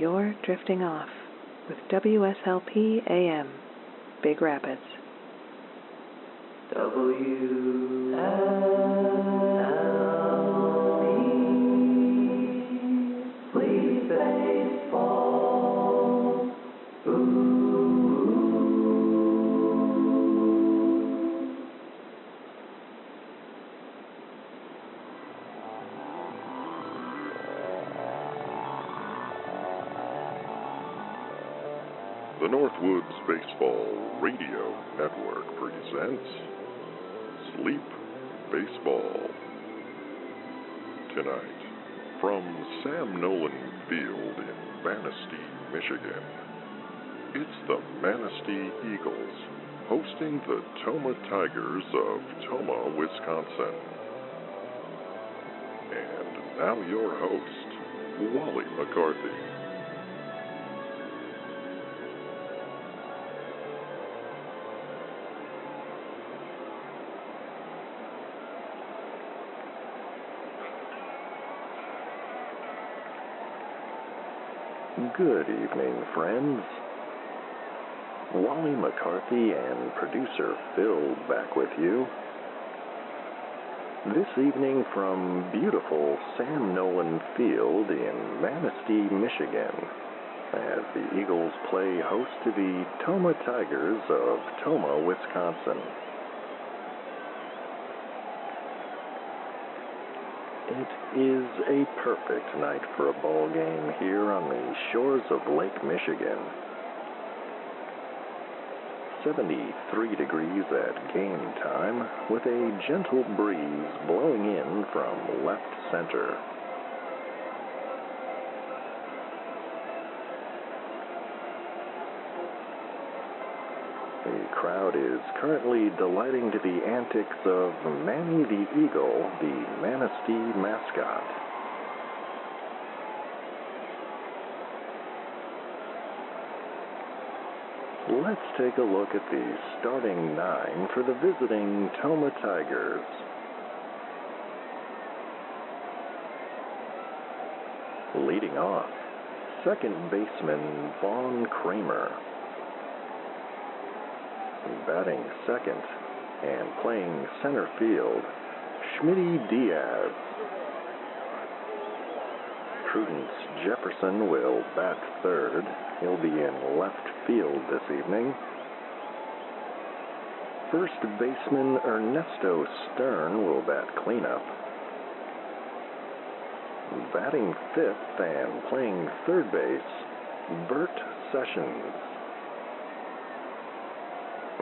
You're drifting off with WSLP AM, Big Rapids. WSLP, Sweet Baseball. The Northwoods Baseball Radio Network presents Sleep Baseball. Tonight, from Sam Nolan Field in Manistee, Michigan, it's the Manistee Eagles hosting the Tomah Tigers of Tomah, Wisconsin. And now your host, Wally McCarthy. Good evening, friends. Wally McCarthy and producer Phil back with you. This evening from beautiful Sam Nolan Field in Manistee, Michigan, as the Eagles play host to the Tomah Tigers of Tomah, Wisconsin. It is a perfect night for a ball game here on the shores of Lake Michigan. 73 degrees at game time, with a gentle breeze blowing in from left center. The crowd is currently delighting to the antics of Manny the Eagle, the Manistee mascot. Let's take a look at the starting nine for the visiting Tomah Tigers. Leading off, second baseman Vaughn Kramer. Batting second and playing center field, Schmitty Diaz. Prudence Jefferson will bat third. He'll be in left field this evening. First baseman Ernesto Stern will bat cleanup. Batting fifth and playing third base, Bert Sessions.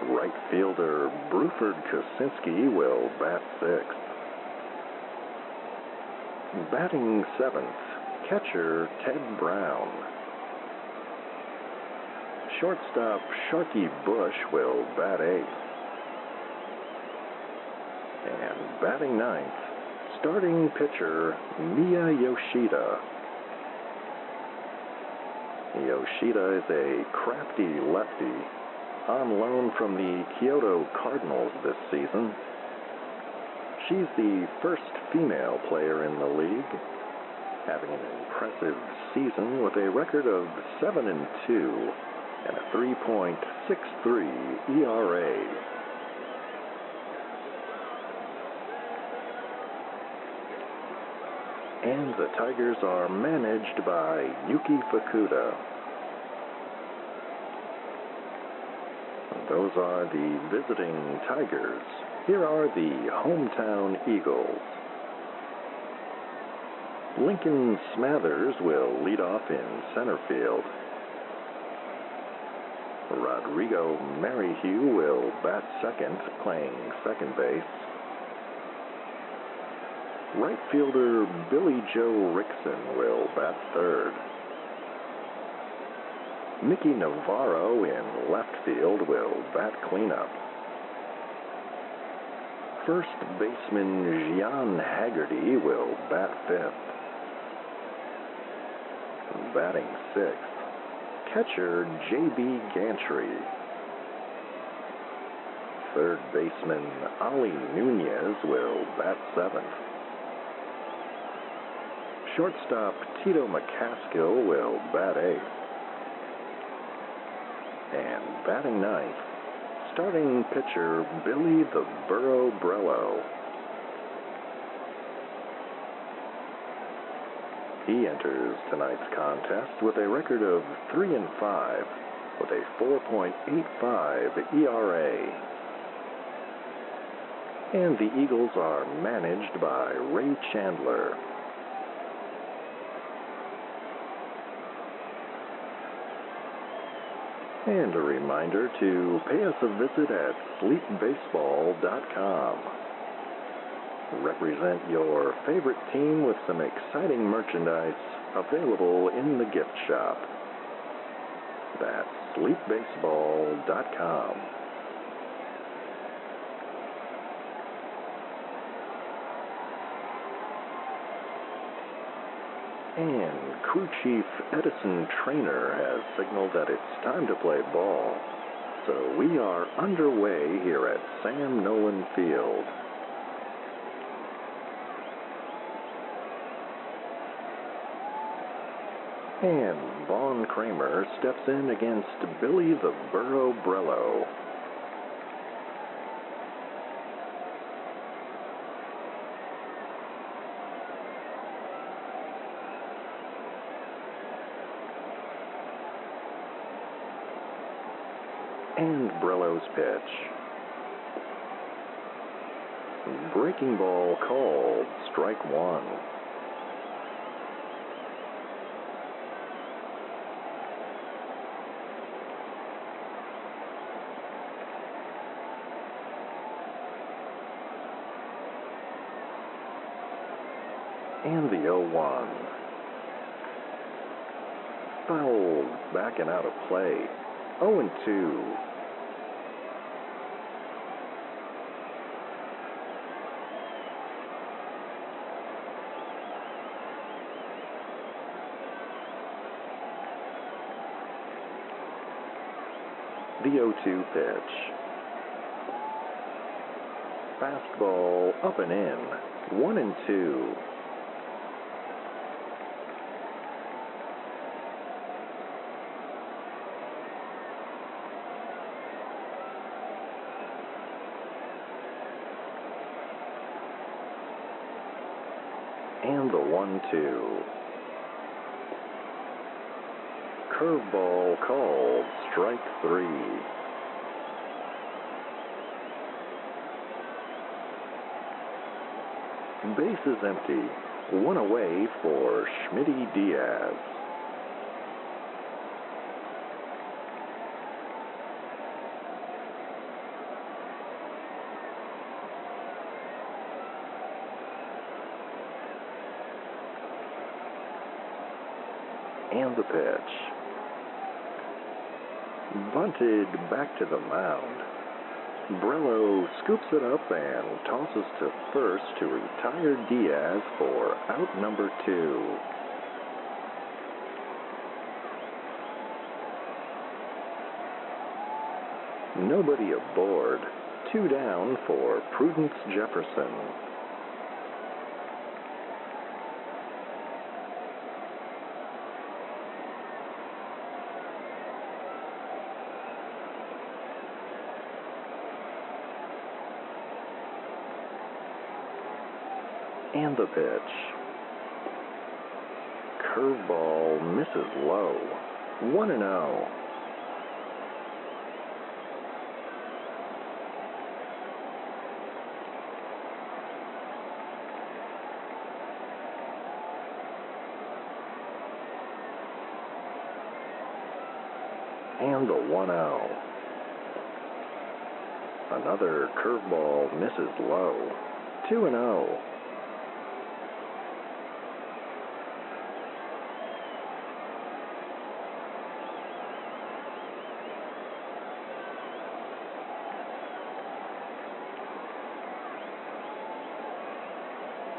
Right fielder Bruford Kosinski will bat sixth. Batting seventh, catcher Ted Brown. Shortstop Sharky Bush will bat eighth. And batting ninth, starting pitcher Miya Yoshida. Yoshida is a crafty lefty, on loan from the Kyoto Cardinals this season. She's the first female player in the league, having an impressive season with a record of 7-2 and a 3.63 ERA. And the Tigers are managed by Yuki Fukuda. Those are the visiting Tigers. Here are the hometown Eagles. Lincoln Smathers will lead off in center field. Rodrigo Merrihew will bat second, playing second base. Right fielder Billy Joe Rickson will bat third. Mickey Navarro in left field will bat cleanup. First baseman Gian Haggerty will bat fifth. Batting sixth, catcher J.B. Gantry. Third baseman Ollie Nunez will bat seventh. Shortstop Tito McCaskill will bat eighth. And batting ninth, starting pitcher Billy the Burro Brello. He enters tonight's contest with a record of 3-5 with a 4.85 ERA. And the Eagles are managed by Ray Chandler. And a reminder to pay us a visit at sleepbaseball.com. Represent your favorite team with some exciting merchandise available in the gift shop. That's sleepbaseball.com. And Crew Chief Edison Trainer has signaled that it's time to play ball. So we are underway here at Sam Nolan Field. And Vaughn Kramer steps in against Billy the Burro Brello. And Brello's pitch. Breaking ball called, strike one. And the 0-1. Fouled back and out of play. 0-2. The 0-2 pitch. Fastball up and in. 1-2. And the 1-2. Curveball called, strike three. Bases empty. One away for Schmitty Diaz. And the pitch. Bunted back to the mound. Brello scoops it up and tosses to first to retire Diaz for out number 2. Nobody aboard. 2 down for Prudence Jefferson. And the pitch. Curveball misses low. 1-0. And the 1-0. Another curveball misses low. 2-0.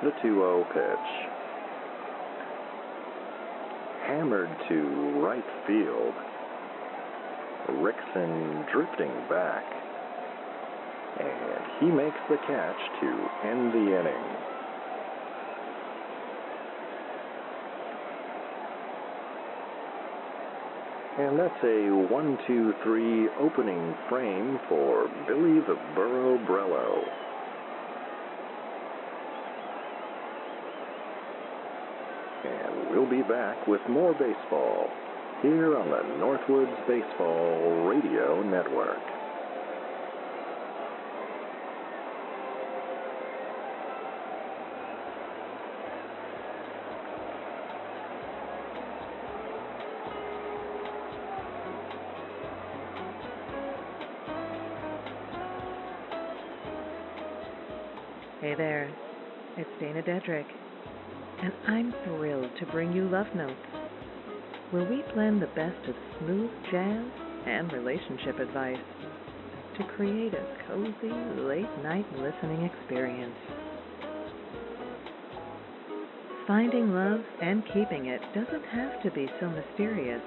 The 2-0 pitch. Hammered to right field. Rickson drifting back. And he makes the catch to end the inning. And that's a 1-2-3 opening frame for Billy the Burro Brello. And we'll be back with more baseball here on the Northwoods Baseball Radio Network. Hey there, it's Dana Dedrick, and I'm thrilled to bring you Love Notes, where we blend the best of smooth jazz and relationship advice to create a cozy late-night listening experience. Finding love and keeping it doesn't have to be so mysterious.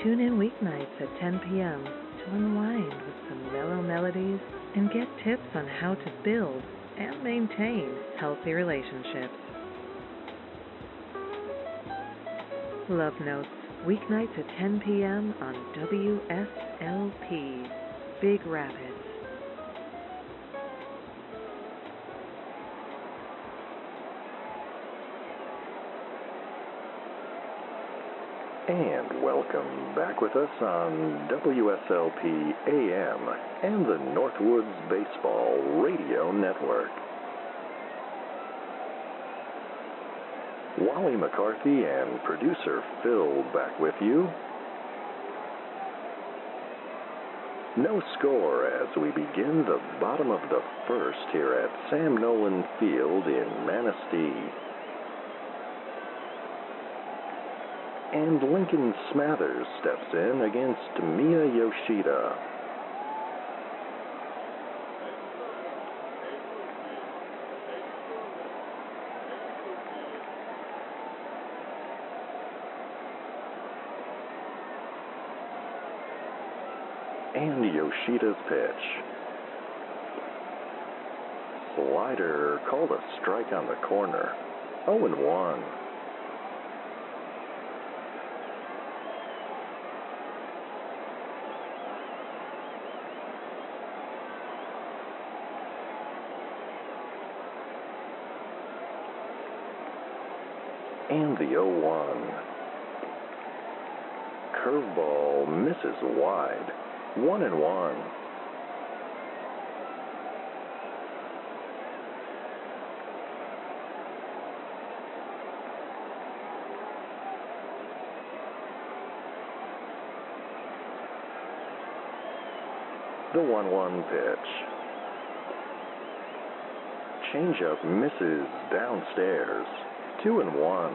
Tune in weeknights at 10 p.m. to unwind with some mellow melodies and get tips on how to build and maintain healthy relationships. Love Notes, weeknights at 10 p.m. on WSLP, Big Rapids. And welcome back with us on WSLP AM and the Northwoods Baseball Radio Network. Wally McCarthy and producer Phil back with you. No score as we begin the bottom of the first here at Sam Nolan Field in Manistee. And Lincoln Smathers steps in against Mia Yoshida. And Yoshida's pitch. Slider called a strike on the corner. 0-1. And the 0-1. Curveball misses wide. 1-1. The 1-1 pitch. Changeup misses downstairs. 2-1.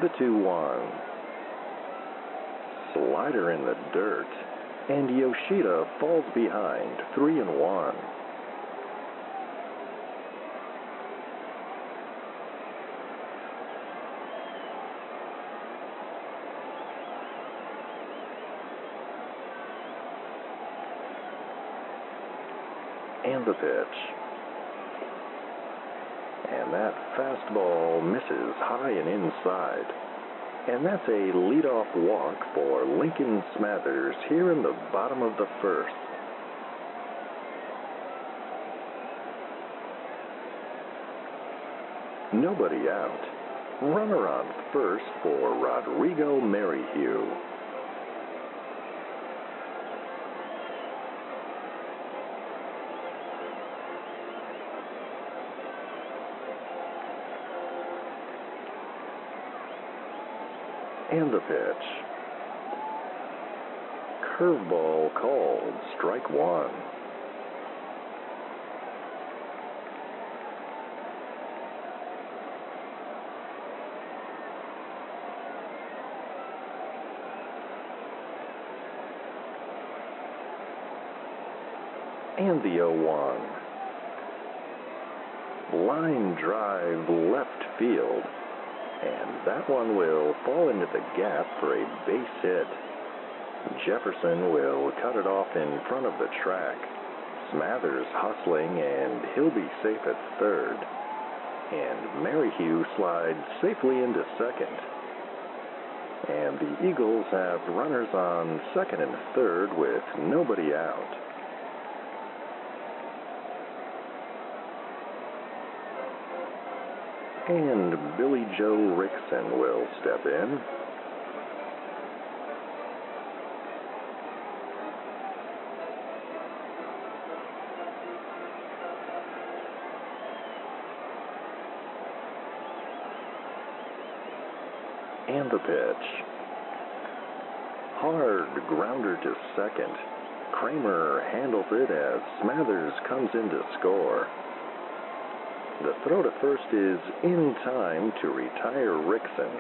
The 2-1. Slider in the dirt, and Yoshida falls behind. 3-1. And the pitch. And that fastball misses high and inside. And that's a leadoff walk for Lincoln Smathers here in the bottom of the first. Nobody out. Runner on first for Rodrigo Merrihew. And the pitch. Curveball called, strike one. And the 0-1. Line drive left field. And that one will fall into the gap for a base hit. Jefferson will cut it off in front of the track. Smathers hustling, and he'll be safe at third. And Merrihew slides safely into second. And the Eagles have runners on second and third with nobody out. And Billy Joe Rickson will step in. And the pitch. Hard grounder to second. Kramer handles it as Smathers comes in to score. The throw to first is in time to retire Rickson.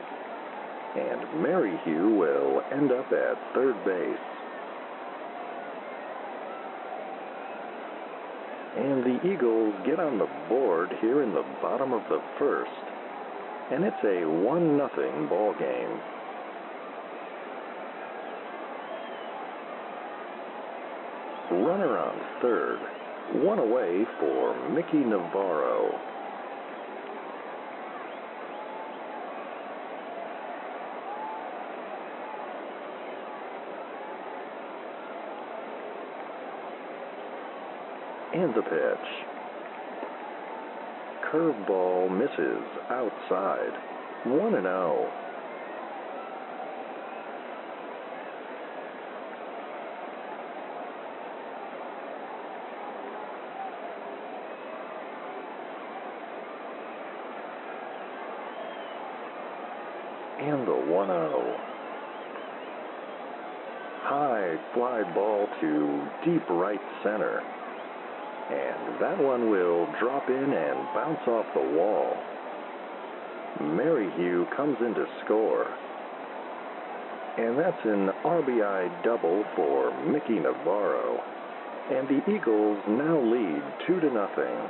And Merrihew will end up at third base. And the Eagles get on the board here in the bottom of the first. And it's a 1-0 ball game. Runner on third, one away for Mickey Navarro. And the pitch. Curveball misses outside. 1-0. And the 1-0. High fly ball to deep right center. And that one will drop in and bounce off the wall. Merrihew comes in to score. And that's an RBI double for Mickey Navarro. And the Eagles now lead 2-0.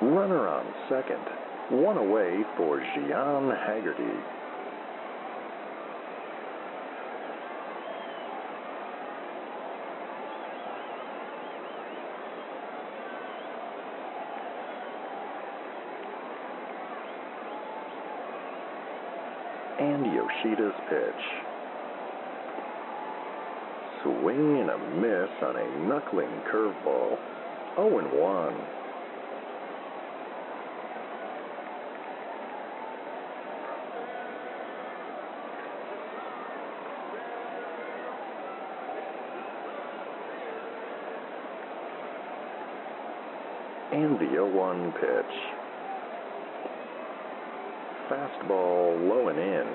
Runner on second, one away for Gian Haggerty. And Yoshida's pitch. Swing and a miss on a knuckling curveball. 0-1. And the 0-1 pitch. Fastball low and in.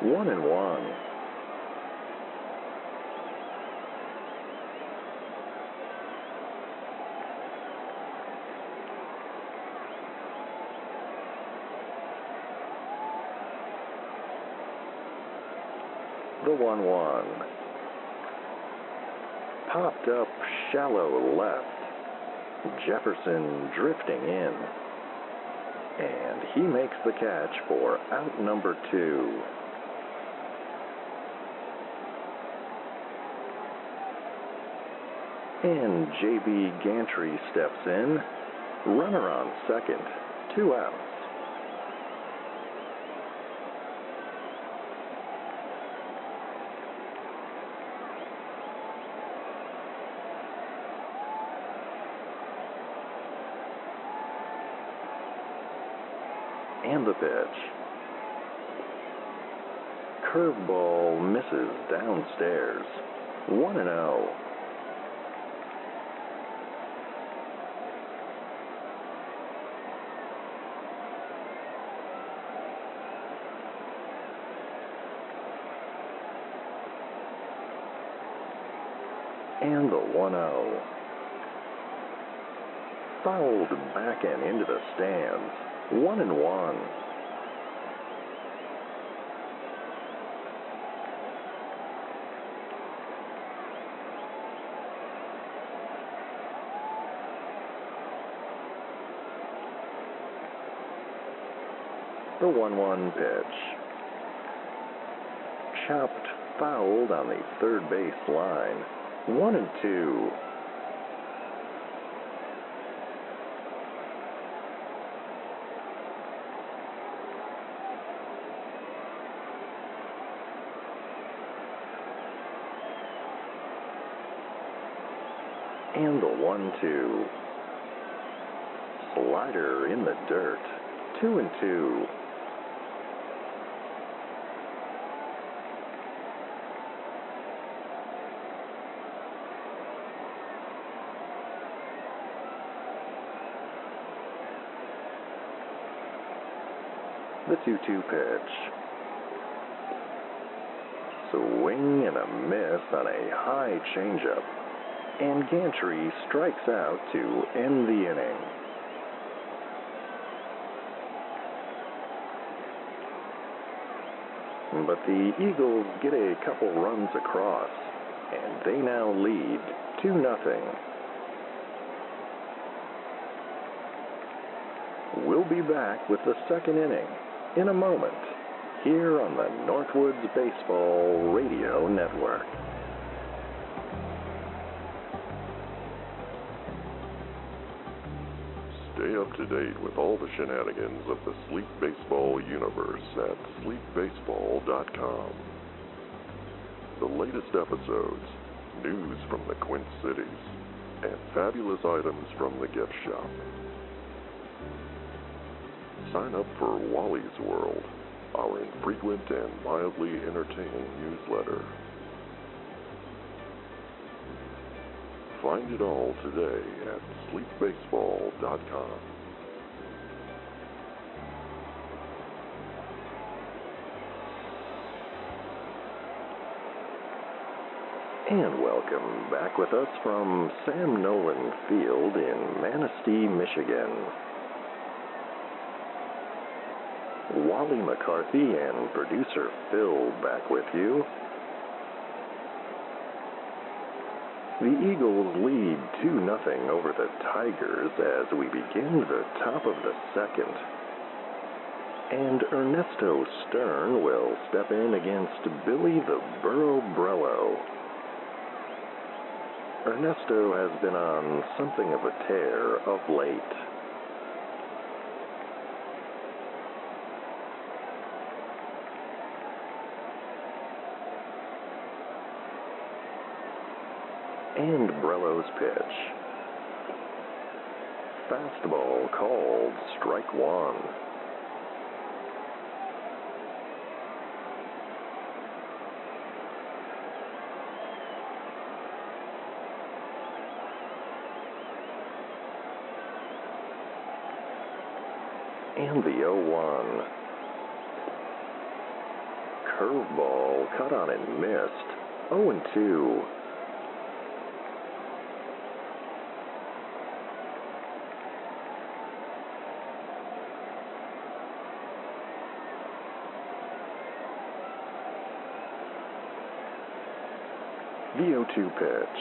1-1. The 1-1. Popped up shallow left. Jefferson drifting in. And he makes the catch for out number 2. And J.B. Gantry steps in. Runner on second. 2 outs. And the pitch. Curveball misses downstairs. 1-0. And the 1-0. Fouled back and into the stands. 1-1. The 1-1 pitch. Chopped, fouled on the third base line. 1-2. And the 1-2. Slider in the dirt. 2-2. The 2-2 pitch. Swing and a miss on a high changeup. And Gantry strikes out to end the inning. But the Eagles get a couple runs across, and they now lead 2-0. We'll be back with the second inning in a moment, here on the Northwoods Baseball Radio Network. Stay up to date with all the shenanigans of the Sleep Baseball universe at sleepbaseball.com. The latest episodes, news from the Quint Cities, and fabulous items from the gift shop. Sign up for Wally's World, our infrequent and mildly entertaining newsletter. Find it all today at sleepbaseball.com. And welcome back with us from Sam Nolan Field in Manistee, Michigan. Wally, McCarthy, and producer Phil back with you. The Eagles lead 2-0 over the Tigers as we begin the top of the second. And Ernesto Stern will step in against Billy the Burro Brello. Ernesto has been on something of a tear of late. And Brello's pitch. Fastball called strike one. And the 0-1. Curveball cut on and missed. 0-2. The 0-2 pitch.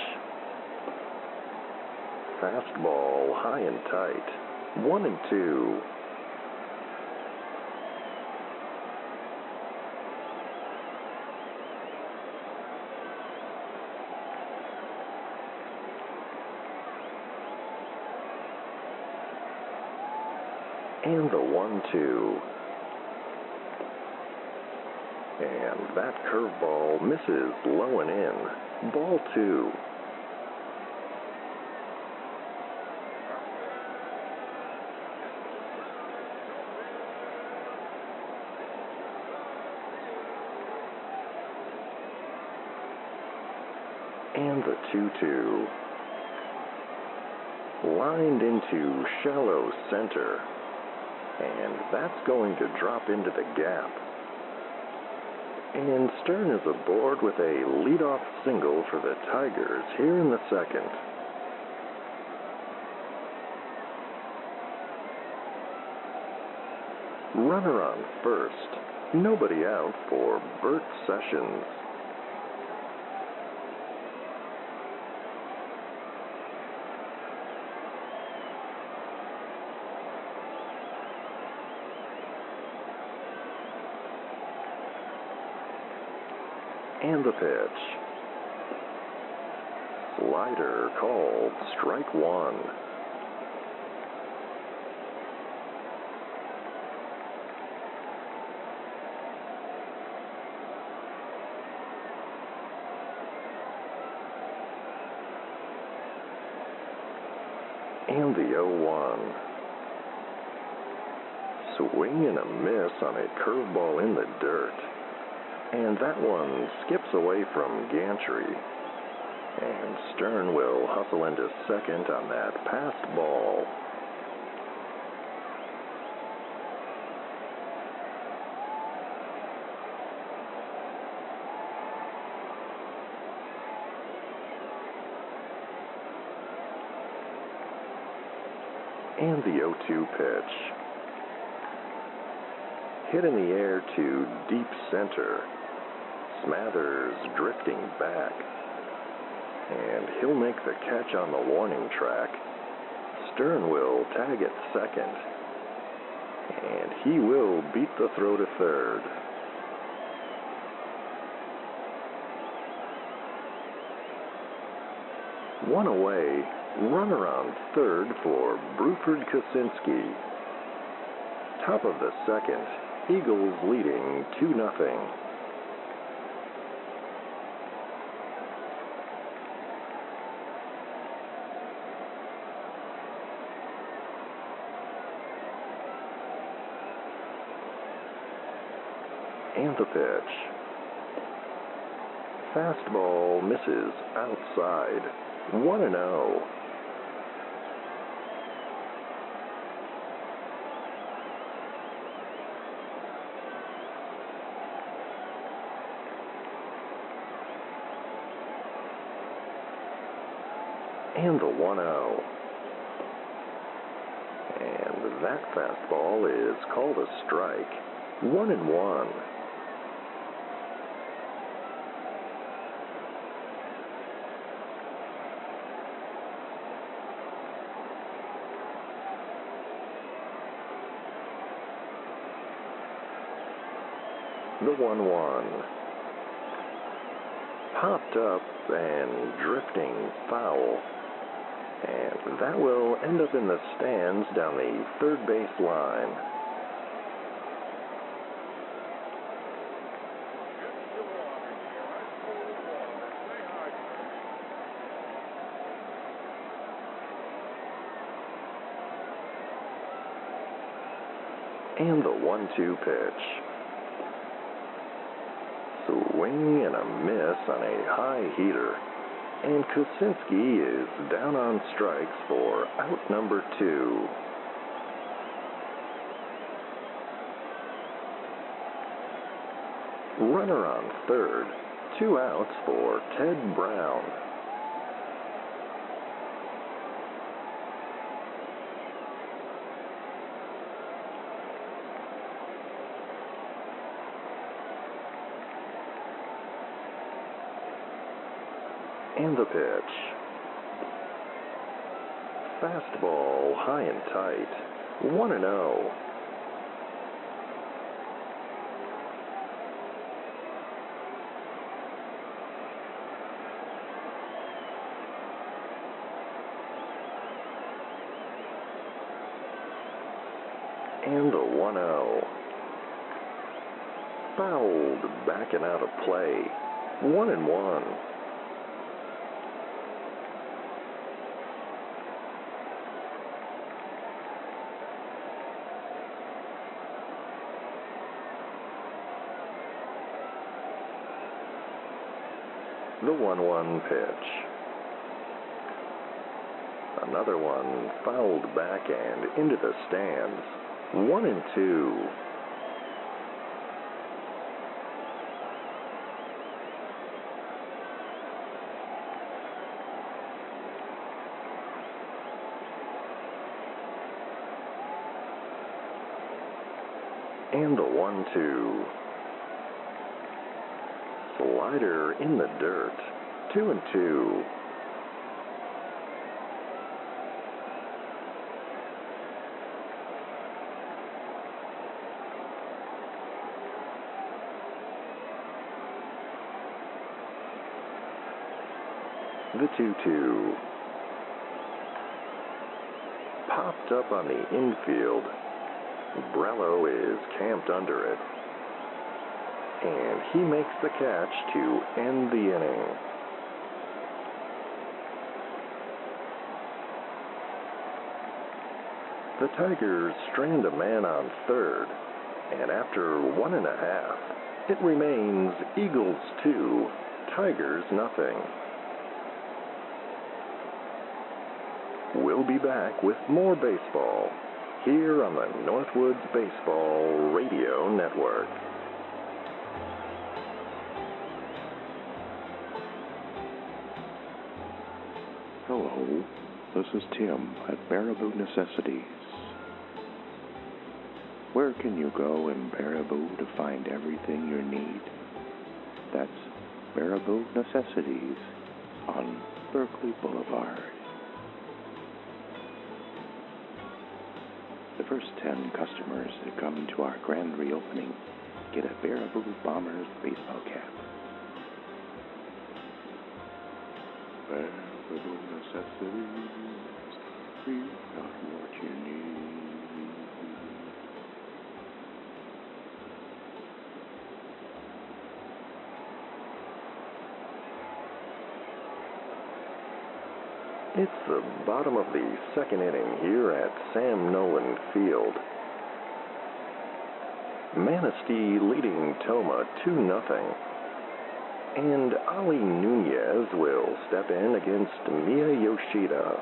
Fastball high and tight. 1-2. And the 1-2. And that curveball misses low and in. Ball 2. And the 2-2. Lined into shallow center. And that's going to drop into the gap. And Stern is aboard with a leadoff single for the Tigers here in the second. Runner on first. Nobody out for Bert Sessions. And the pitch. Slider called strike one. And the 0-1. Swing and a miss on a curveball in the dirt. And that one skips away from Gantry. And Stern will hustle into second on that passed ball. And the 0-2 pitch. Hit in the air to deep center. Smathers drifting back. And he'll make the catch on the warning track. Stern will tag at second. And he will beat the throw to third. One away, runner on third for Bruford Kosinski. Top of the second, Eagles leading 2-0. And the pitch. Fastball misses outside. 1-0. And the 1-0. And that fastball is called a strike. 1-1. The 1-1. Popped up and drifting foul. And that will end up in the stands down the third base line. And the 1-2 pitch. Swing and a miss on a high heater. And Kosinski is down on strikes for out number 2. Runner on third. 2 outs for Ted Brown. And the pitch. Fastball high and tight. 1-0. And the 1-0. Fouled back and out of play. 1-1. The 1-1 pitch. Another one fouled back and into the stands. 1-2. And the 1-2. Slider in the dirt. 2-2. The 2-2. Popped up on the infield. Brello is camped under it. And he makes the catch to end the inning. The Tigers strand a man on third, and after 1.5, it remains Eagles 2, Tigers nothing. We'll be back with more baseball here on the Northwoods Baseball Radio Network. Hello, this is Tim at Baraboo Necessities. Where can you go in Baraboo to find everything you need? That's Baraboo Necessities on Berkeley Boulevard. The first 10 customers that come to our grand reopening get a Baraboo Bombers baseball cap. Baraboo Necessities, we've got what you need. It's the bottom of the second inning here at Sam Nolan Field. Manistee leading Tomah 2-0. And Ali Nunez will step in against Mia Yoshida.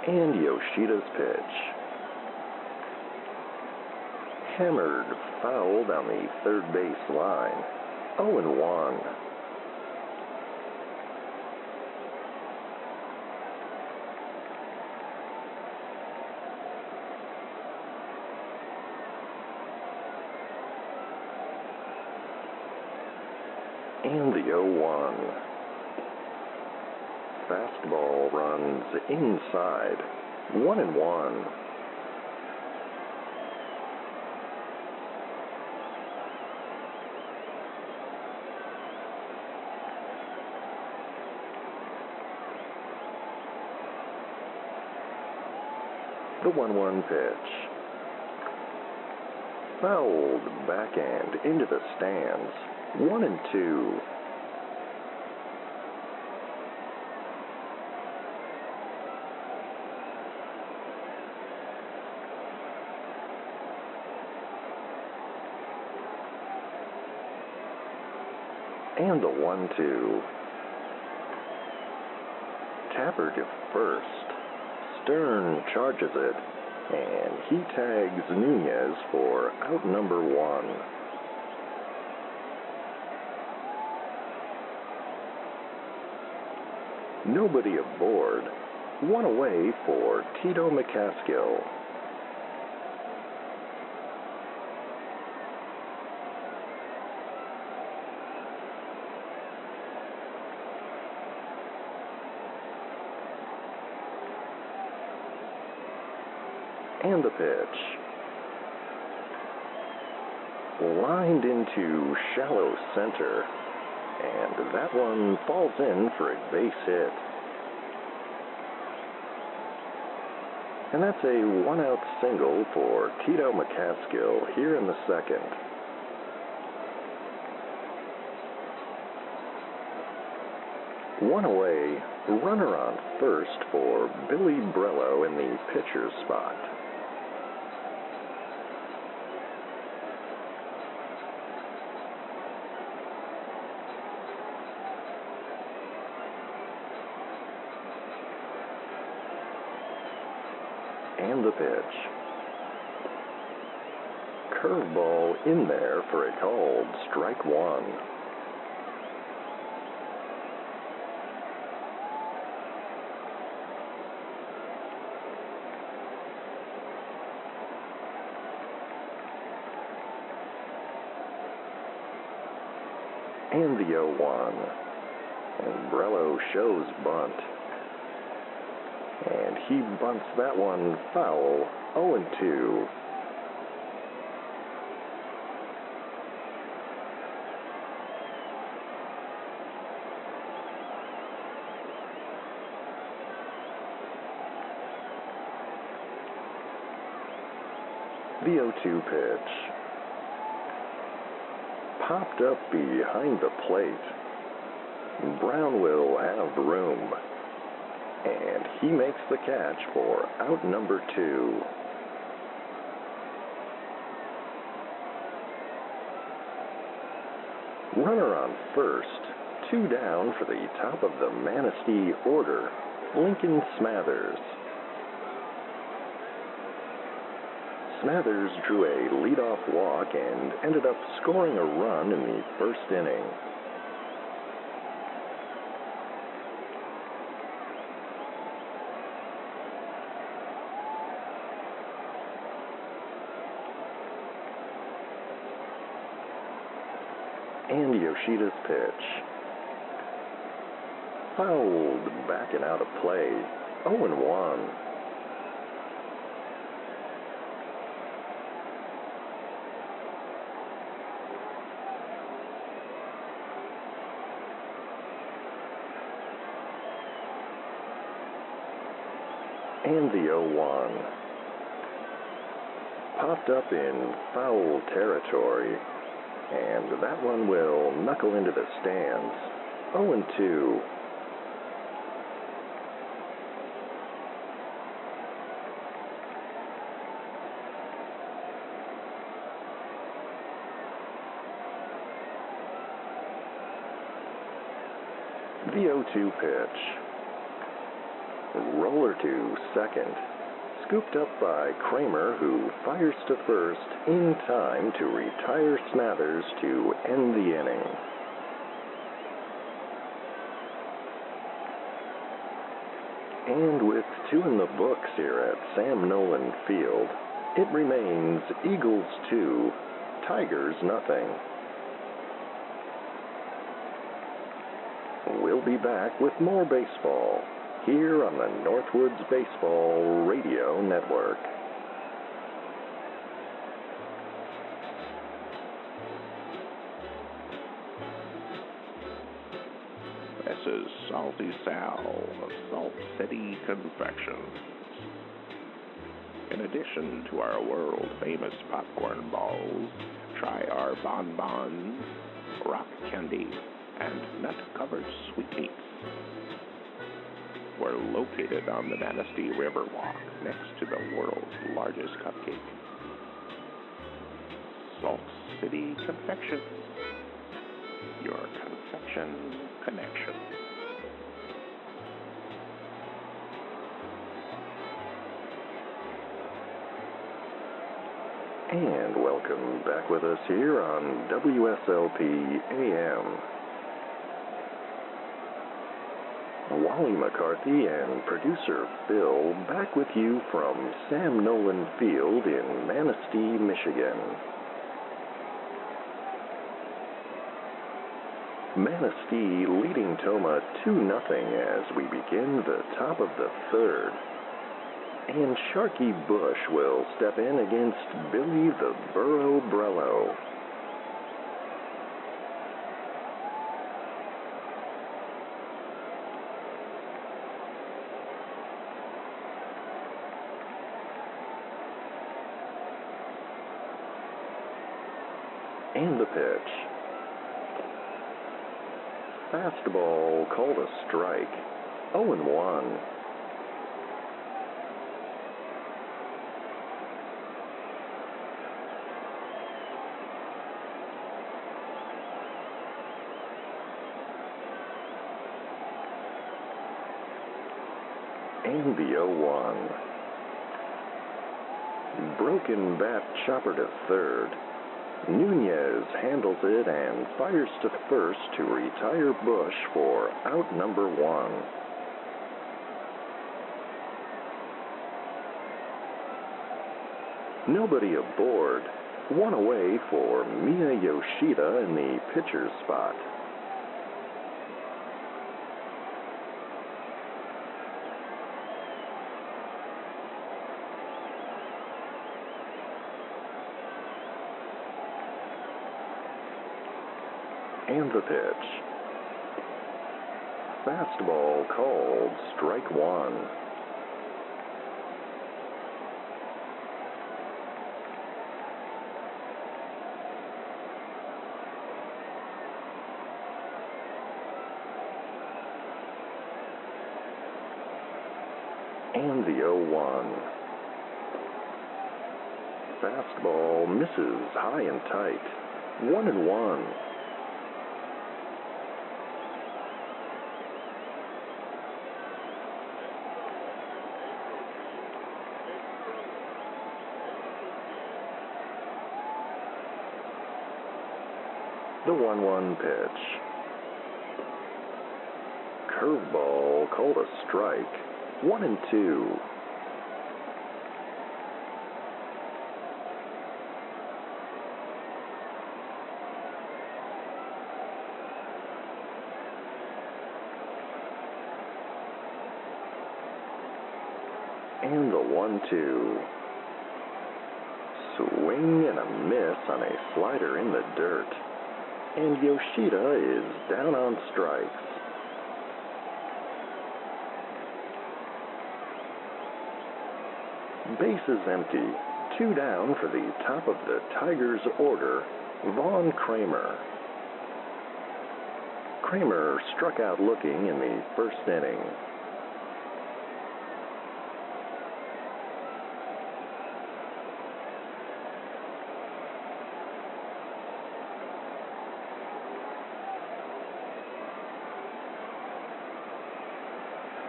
And Yoshida's pitch. Hammered foul down the third base line. 0-1. And the 0-1. Fastball runs inside. 1-1. The 1-1 pitch. Fouled backhand into the stands. 1-2. And the 1-2. Tapper to first. Stern charges it, and he tags Nunez for out number 1. Nobody aboard. 1 away for Tito McCaskill. And the pitch. Lined into shallow center, and that one falls in for a base hit. And that's a 1-out single for Tito McCaskill here in the second. One away, runner on first for Billy Brello in the pitcher's spot. And the pitch. Curveball in there for a called strike 1. And the 0-1. And Brello shows bunt. And he bunts that one foul, 0-2. The 0-2 pitch. Popped up behind the plate. Brown will have room. And he makes the catch for out number 2. Runner on first. 2 down for the top of the Manistee order, Lincoln Smathers. Smathers drew a leadoff walk and ended up scoring a run in the first inning. And Yoshida's pitch. Fouled back and out of play, 0-1. And the 0-1. Popped up in foul territory, and that one will knuckle into the stands, 0-2. The 0-2 pitch. Roller to second. Scooped up by Kramer, who fires to first in time to retire Smathers to end the inning. And with 2 in the books here at Sam Nolan Field, it remains Eagles 2, Tigers nothing. We'll be back with more baseball here on the Northwoods Baseball Radio Network. This is Salty Sal of Salt City Confections. In addition to our world-famous popcorn balls, try our bonbons, rock candy, and nut-covered sweetmeats. We're located on the Manistee Riverwalk next to the world's largest cupcake. Salt City Confections, your confection connection. And welcome back with us here on WSLP AM. Wally McCarthy and producer Phil back with you from Sam Nolan Field in Manistee, Michigan. Manistee leading Tomah 2-0 as we begin the top of the third. And Sharky Bush will step in against Billy the Burro Brello. And the pitch. Fastball called a strike, 0-1. And the 0-1. Broken bat chopper to third. Nunez handles it and fires to first to retire Bush for out number 1. Nobody aboard. 1 away for Mia Yoshida in the pitcher's spot. And the pitch. Fastball called, strike one. And the 0-1. Fastball misses high and tight. 1-1. The 1-1 pitch. Curveball called a strike. 1-2. And the 1-2. Swing and a miss on a slider in the dirt. And Yoshida is down on strikes. Bases empty. 2 down for the top of the Tigers order, Vaughn Kramer. Kramer struck out looking in the first inning.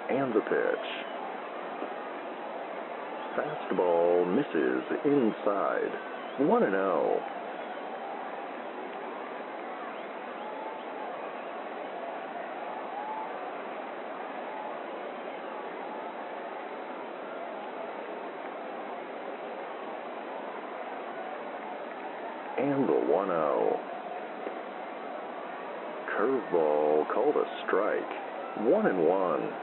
And the pitch. Fastball misses inside. 1-0. And the 1-0. Curveball called a strike. 1-1.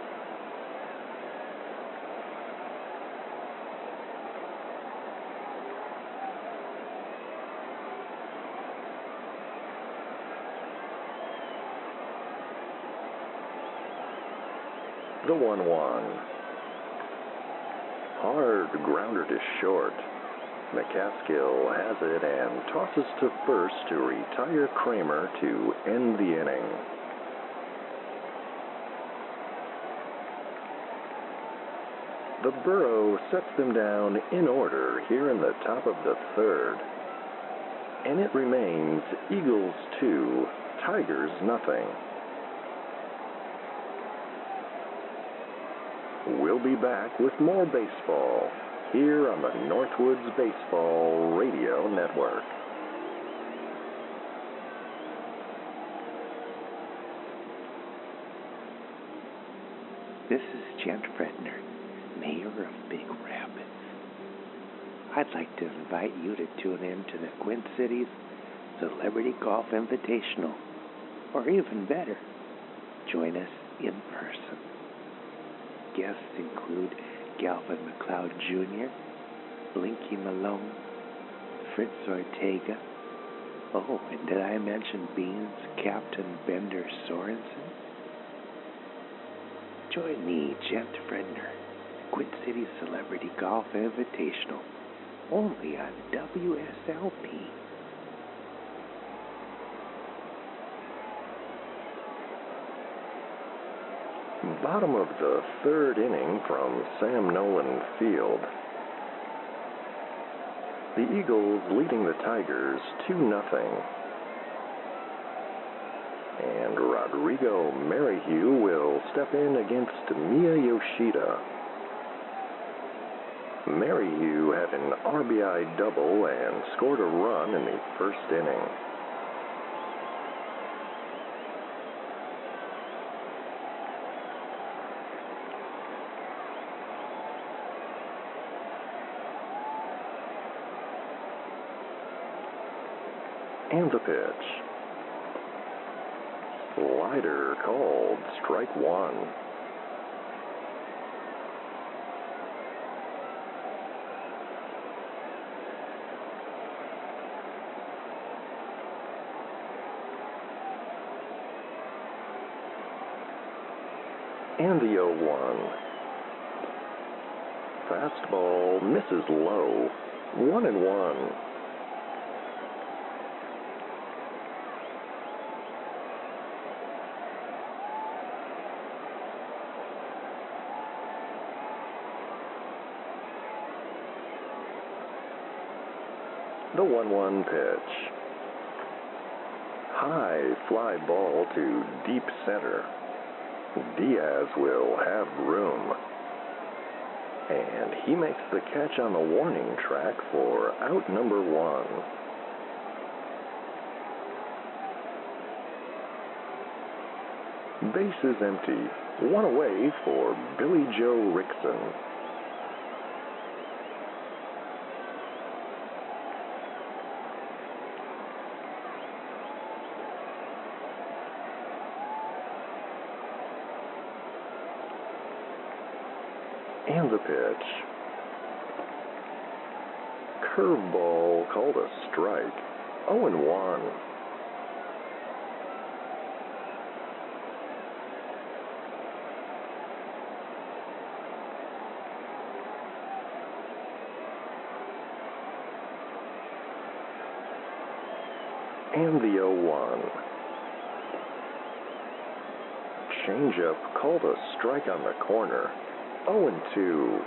The 1-1. Hard grounder to short. McCaskill has it and tosses to first to retire Kramer to end the inning. The Burrow sets them down in order here in the top of the third. And it remains Eagles 2, Tigers nothing. We'll be back with more baseball here on the Northwoods Baseball Radio Network. This is Gent Fredner, Mayor of Big Rapids. I'd like to invite you to tune in to the Quint Cities Celebrity Golf Invitational, or even better, join us in person. Guests include Galvin McLeod Jr., Blinky Malone, Fritz Ortega. Oh, and did I mention Beans Captain Bender Sorensen? Join me, Gent Fredner, Quint City Celebrity Golf Invitational, only on WSLP. Bottom of the third inning from Sam Nolan Field. The Eagles leading the Tigers 2-0. And Rodrigo Merrihew will step in against Mia Yoshida. Merrihew had an RBI double and scored a run in the first inning. And the pitch. Slider called, strike one. And the 0-1. Fastball misses low. 1-1. The 1-1 pitch. High fly ball to deep center. Diaz will have room. And he makes the catch on the warning track for out number 1. Base is empty. 1 away for Billy Joe Rickson. And the pitch. Curveball called a strike. 0-1. And the 0-1. Changeup called a strike on the corner. 0-2.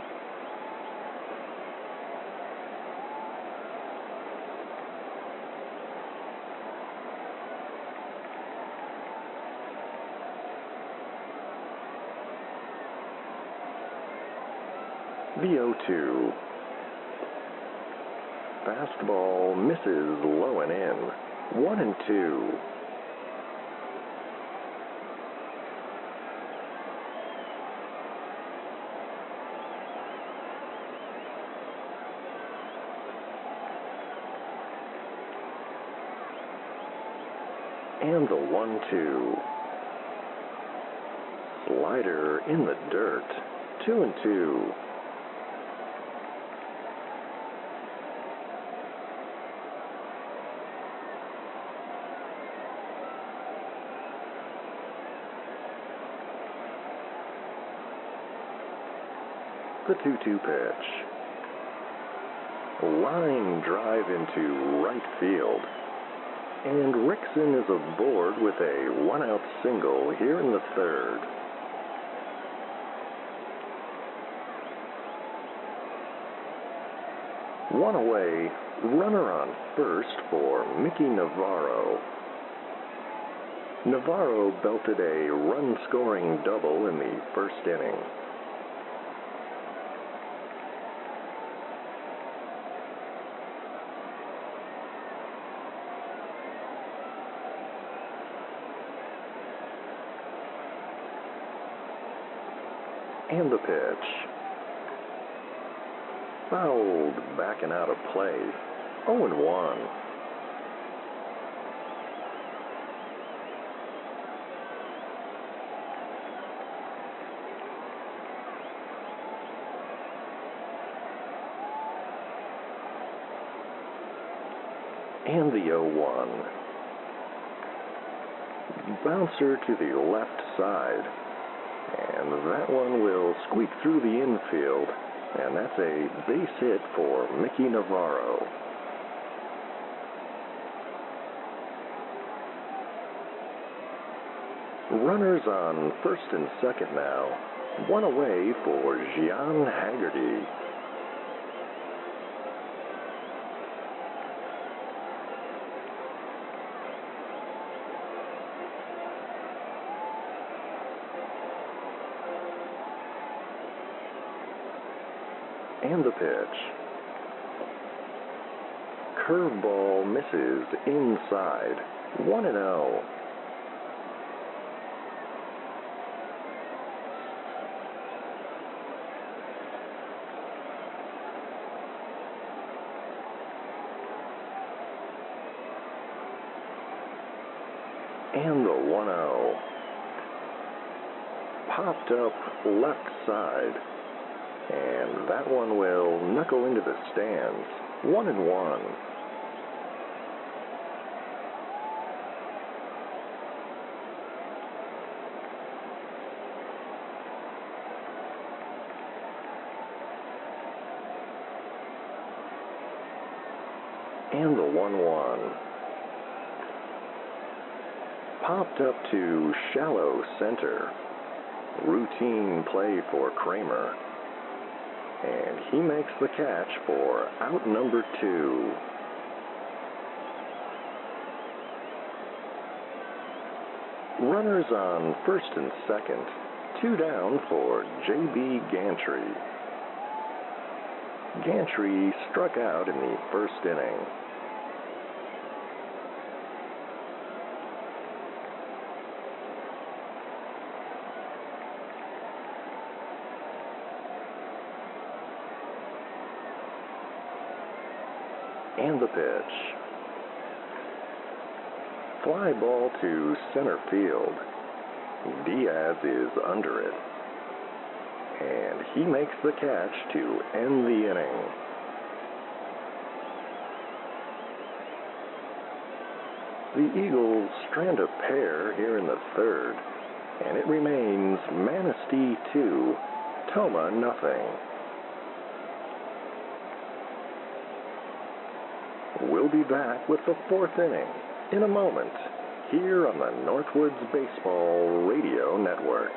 The 0-2. Fastball misses low and in. 1-2. And the 1-2. Slider in the dirt. 2-2. The 2-2 pitch. Line drive into right field. And Rickson is aboard with a 1-out single here in the 3rd. One away, runner on first for Mickey Navarro. Navarro belted a run-scoring double in the 1st inning. And the pitch. Fouled back and out of play. 0-1. And the 0-1. Bouncer to the left side. And that one will squeak through the infield, and that's a base hit for Mickey Navarro. Runners on first and second now. One away for Gian Haggerty. And the pitch. Curveball misses inside. 1-0. And the 1-0. Popped up left side. And that one will knuckle into the stands. 1-1. And the 1-1. Popped up to shallow center. Routine play for Kramer. And he makes the catch for out number 2. Runners on first and second. 2 down for J.B. Gantry. Gantry struck out in the first inning. And the pitch. Fly ball to center field. Diaz is under it. And he makes the catch to end the inning. The Eagles strand a pair here in the third, and it remains Manistee 2, Tomah nothing. We'll be back with the fourth inning in a moment here on the Northwoods Baseball Radio Network.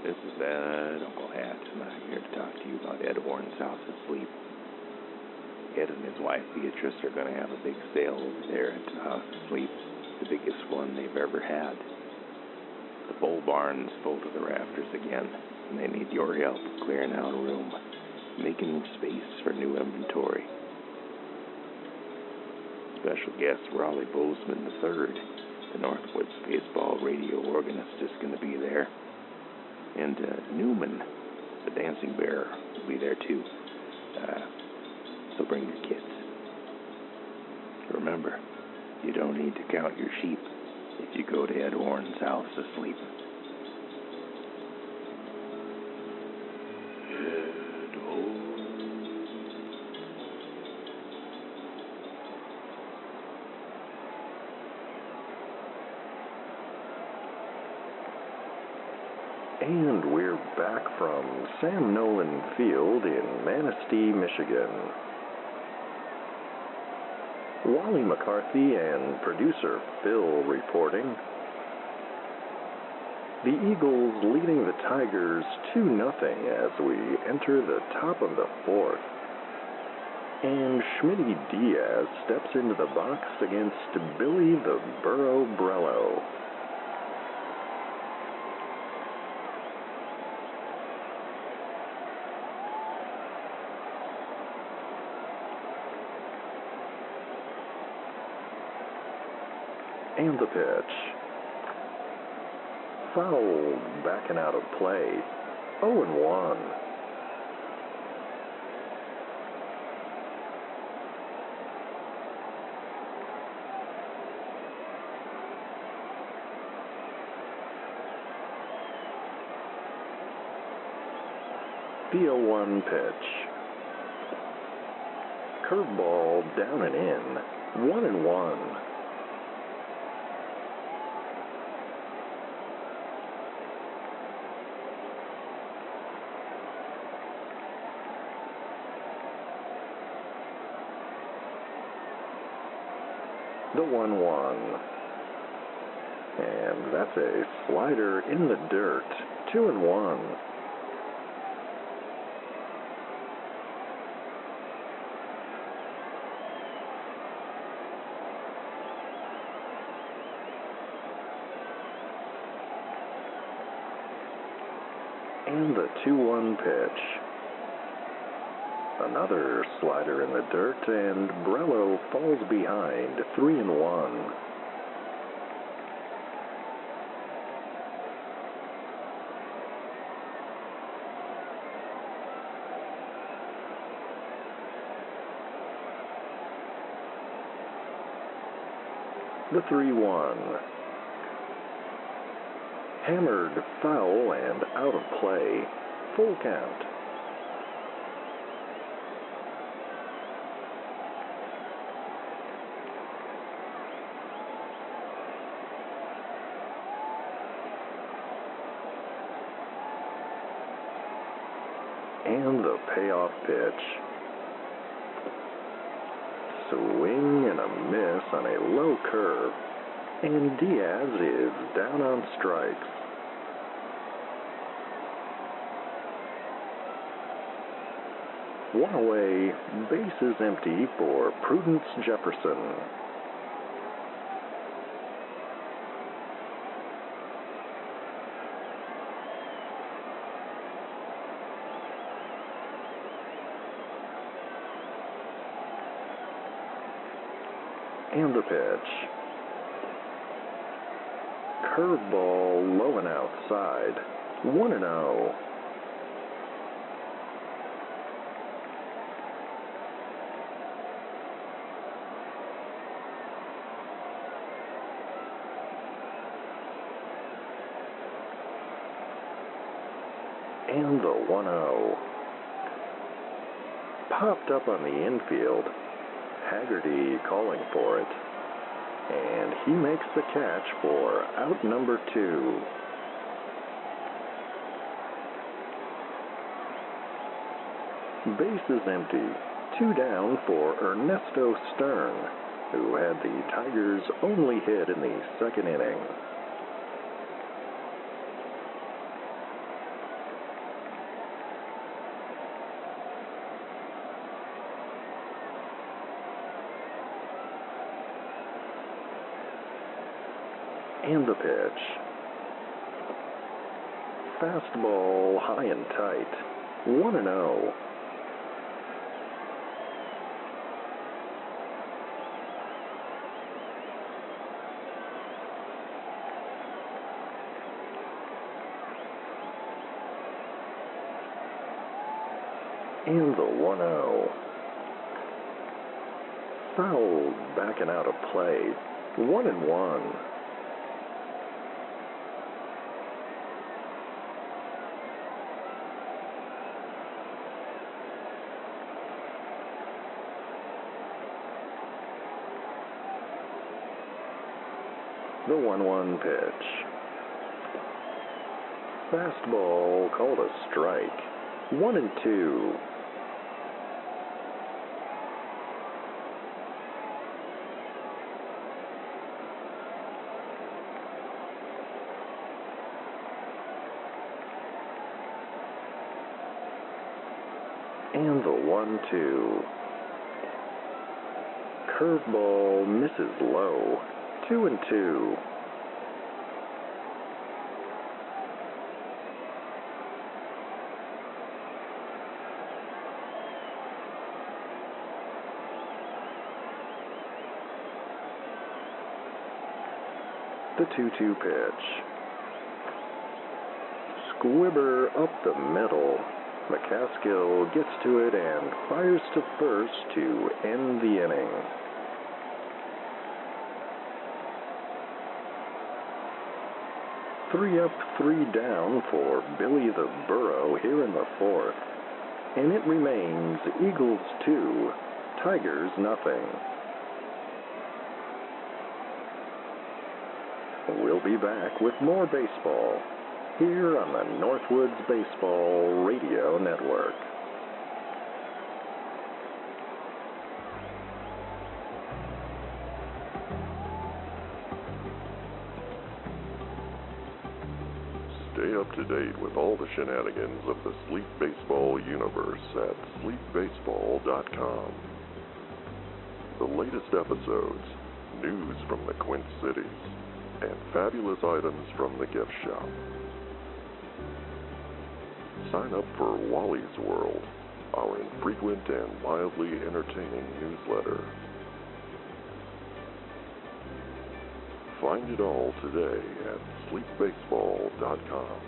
This is Uncle Hat, and I'm here to talk to you about Ed Warren's House of Sleep. Ed and his wife Beatrice are going to have a big sale over there at the House of Sleep, the biggest one they've ever had. The bull barn's full to the rafters again, and they need your help clearing out a room, making space for new inventory. Special guest Wally Bozeman III, the Northwoods baseball radio organist, is going to be there. And Newman, the dancing bear, will be there too. So bring your kids. Remember, you don't need to count your sheep if you go to Ed Warren's House of Sleep. Ed Warren. And we're back from Sam Nolan Field in Manistee, Michigan. Wally McCarthy and producer Phil reporting. The Eagles leading the Tigers 2-0 as we enter the top of the fourth. And Schmitty Diaz steps into the box against Billy the Burro Brello. And the pitch. Foul backing out of play. 0-1. The 0-1 pitch. Curveball down and in. 1-1. The 1-1. And that's a slider in the dirt. 2-1. And the 2-1 pitch. Another slider in the dirt, and Brello falls behind, 3-1. The 3-1. Hammered foul and out of play. Full count. And the payoff pitch. Swing and a miss on a low curve, and Diaz is down on strikes. One away, bases empty for Prudence Jefferson. And the pitch. Curveball low and outside. 1-0. And the 1-0. Popped up on the infield. Haggerty calling for it. And he makes the catch for out number 2. Base is empty. 2 down for Ernesto Stern, who had the Tigers' only hit in the second inning. And the pitch. Fastball high and tight. 1-0. And the 1-0. Foul backing out of play. 1-1. The 1-1 pitch. Fastball called a strike. 1-2. And the 1-2. Curveball misses low. 2-2. The 2-2 pitch. Squibber up the middle. McCaskill gets to it and fires to first to end the inning. Three up, 3 down for Billy the Burro here in the 4th. And it remains Eagles 2, Tigers nothing. We'll be back with more baseball here on the Northwoods Baseball Radio Network. Stay up to date with all the shenanigans of the Sleep Baseball universe at sleepbaseball.com. The latest episodes, news from the Quint Cities, and fabulous items from the gift shop. Sign up for Wally's World, our infrequent and mildly entertaining newsletter. Find it all today at sleepbaseball.com.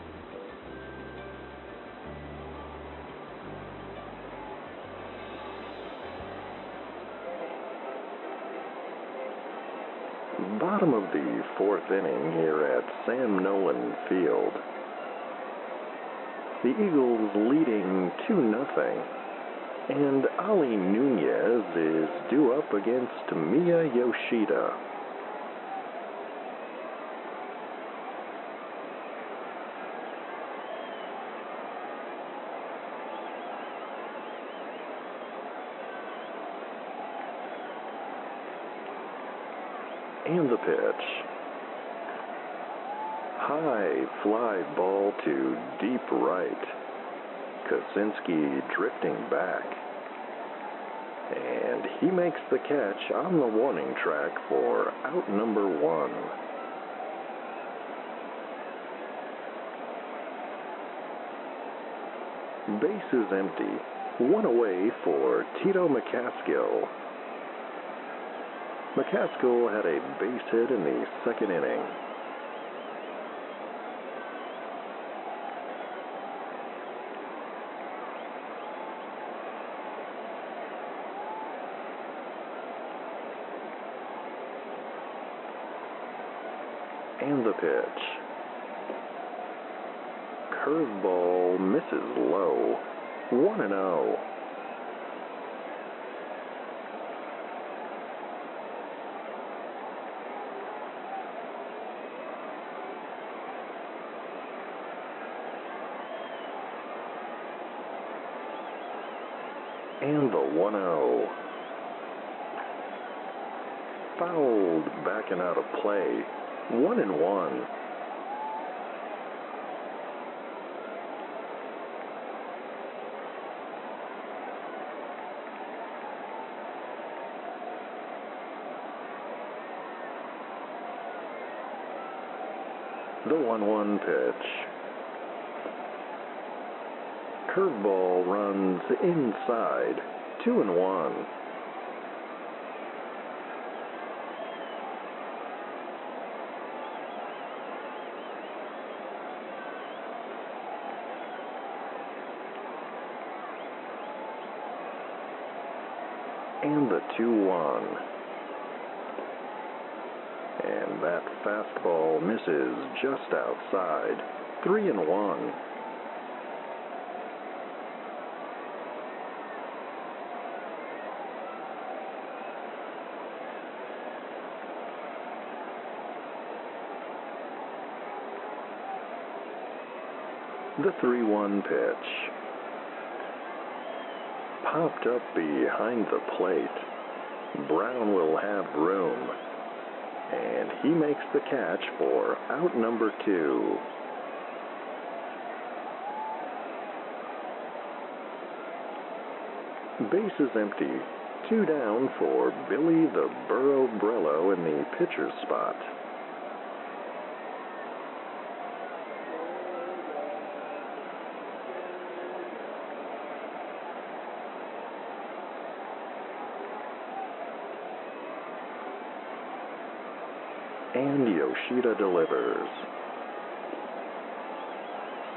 Bottom of the 4th inning here at Sam Nolan Field. The Eagles leading 2-0, and Ali Nunez is due up against Mia Yoshida. And the pitch. High fly ball to deep right. Kosinski drifting back. And he makes the catch on the warning track for out number 1. Base is empty. 1 away for Tito McCaskill. McCaskill had a base hit in the 2nd inning. And the pitch. Curveball misses low. 1-0. And the 1-0. Fouled back and out of play. 1-1. The 1-1 pitch. Curveball runs inside. 2-1. And the 2-1. And that fastball misses just outside. 3-1. The 3-1 pitch. Popped up behind the plate. Brown will have room. And he makes the catch for out number 2. Base is empty. 2 down for Billy the Burro Brello in the pitcher's spot. And Yoshida delivers.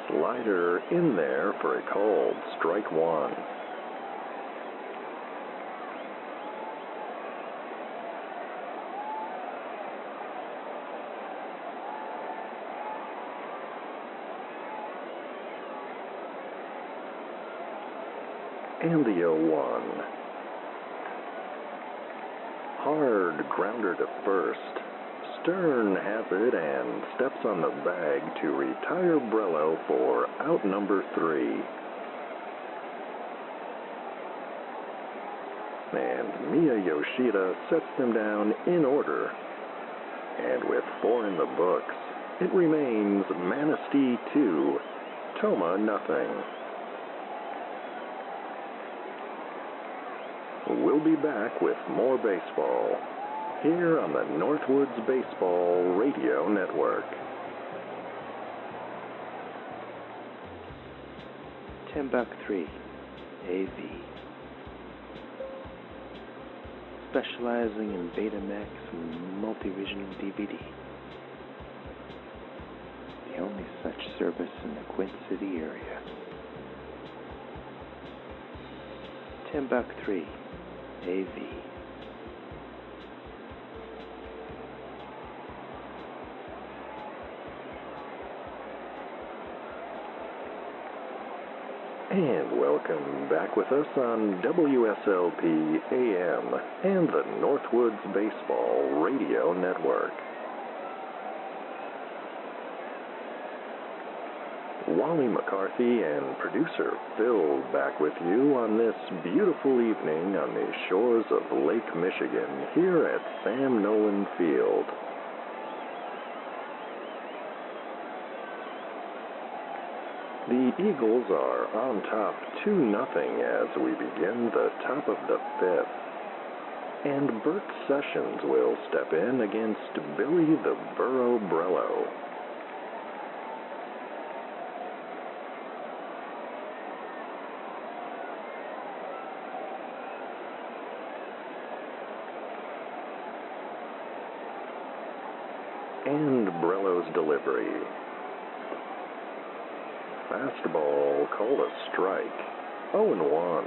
Slider in there for a called strike 1. And the 0-1. Hard grounder to first. Stern has it and steps on the bag to retire Brello for out number 3. And Mia Yoshida sets them down in order. And with 4 in the books, it remains Manistee 2, Tomah nothing. We'll be back with more baseball here on the Northwoods Baseball Radio Network. $10.3 AV. Specializing in Betamax and multi-vision DVD. The only such service in the Quint City area. $10.3 AV. And welcome back with us on WSLP AM and the Northwoods Baseball Radio Network. Wally McCarthy and producer Phil back with you on this beautiful evening on the shores of Lake Michigan here at Sam Nolan Field. The Eagles are on top 2-0 as we begin the top of the fifth. And Bert Sessions will step in against Billy the Burro Brello. And Brello's delivery. Fastball called a strike. 0-1.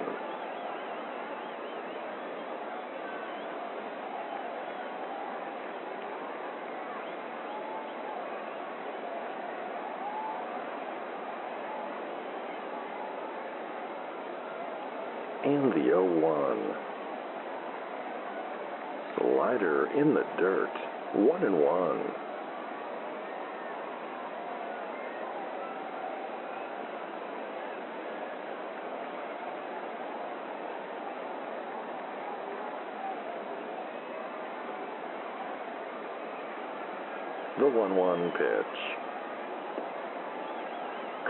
And the 0-1. Slider in the dirt. 1-1. The 1-1 pitch.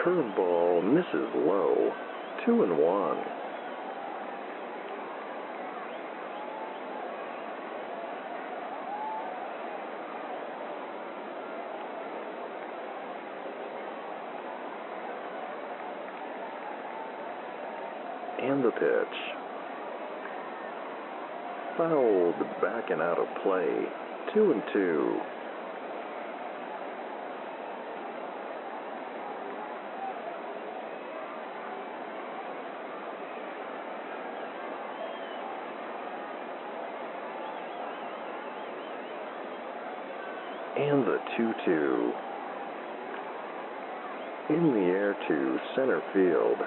Curveball misses low. 2-1. And the pitch. Fouled back and out of play. 2-2. And the 2-2. In the air to center field.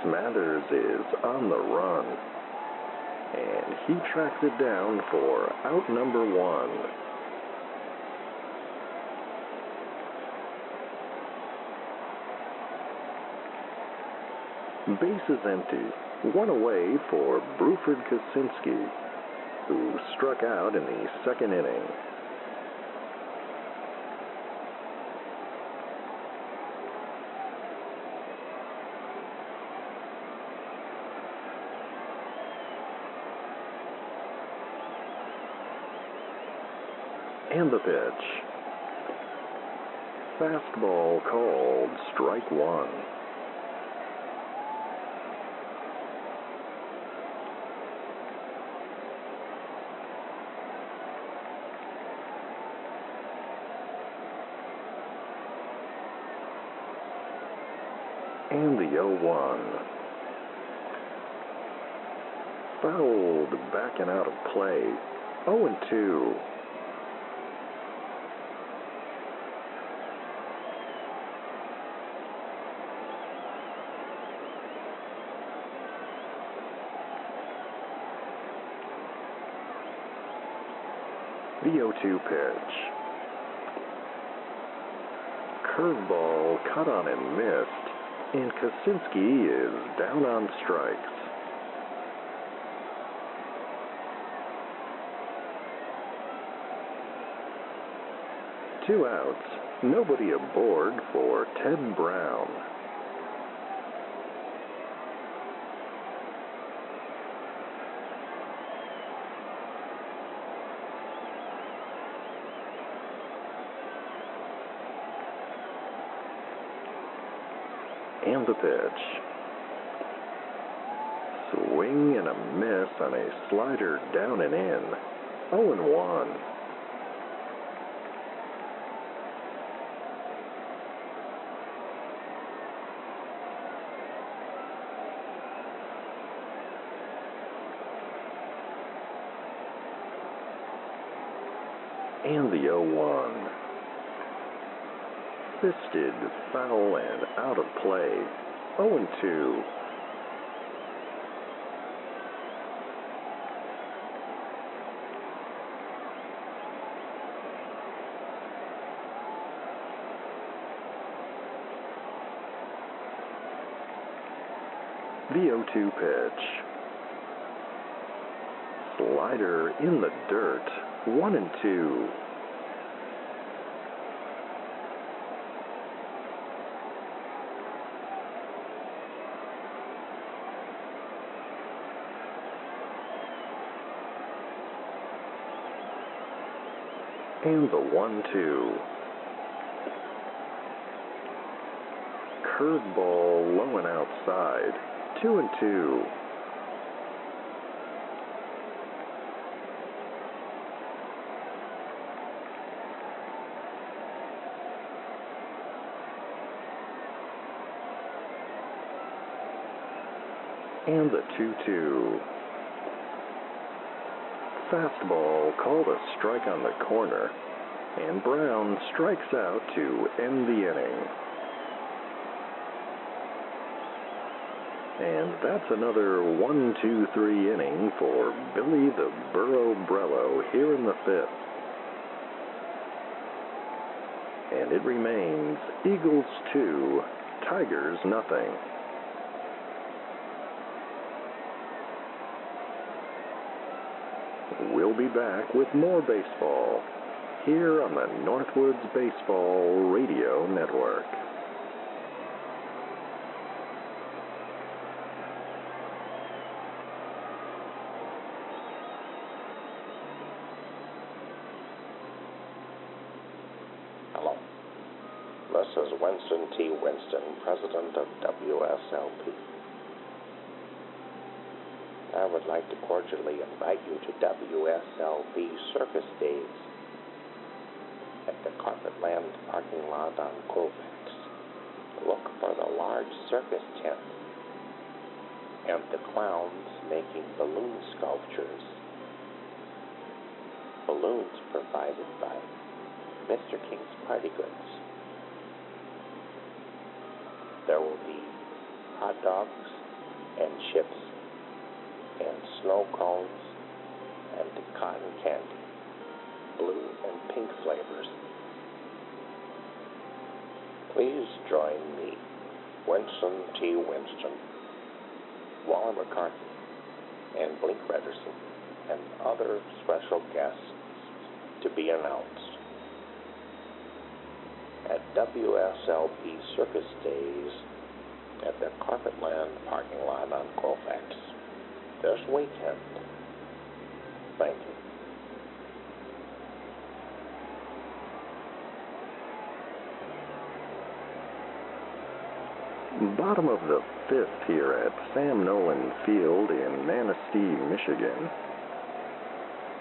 Smathers is on the run. And he tracks it down for out number 1. Base is empty. 1 away for Bruford Kosinski, who struck out in the second inning. And the pitch. Fastball called strike 1. And the 0-1. Fouled back and out of play. 0-2. The 0-2 pitch. Curveball cut on and missed, and Kosinski is down on strikes. Two outs, nobody aboard for Ted Brown. And the pitch. Swing and a miss on a slider down and in. 0-1. And the 0-1. Fisted, foul, and out of play. 0-2. The 0-2 pitch. Slider in the dirt. 1-2. And the 1-2. Curveball low and outside. 2-2. And the 2-2. Fastball called a strike on the corner, and Brown strikes out to end the inning. And that's another 1-2-3 inning for Billy the Burro Brello here in the fifth. And it remains Eagles 2, Tigers nothing. We'll be back with more baseball here on the Northwoods Baseball Radio Network. Hello. This is Winston T. Winston, President of WSLP. I would like to cordially invite you to WSLP Circus Days at the Carpetland parking lot on Colfax. Look for the large circus tent and the clowns making balloon sculptures. Balloons provided by Mr. King's Party Goods. There will be hot dogs and chips and snow cones and cotton candy, blue and pink flavors. Please join me, Winston T. Winston, Wally McCarthy, and Blink Rederson, and other special guests to be announced at WSLP Circus Days at the Carpetland parking lot on Colfax this weekend. Thank you. Bottom of the fifth here at Sam Nolan Field in Manistee, Michigan.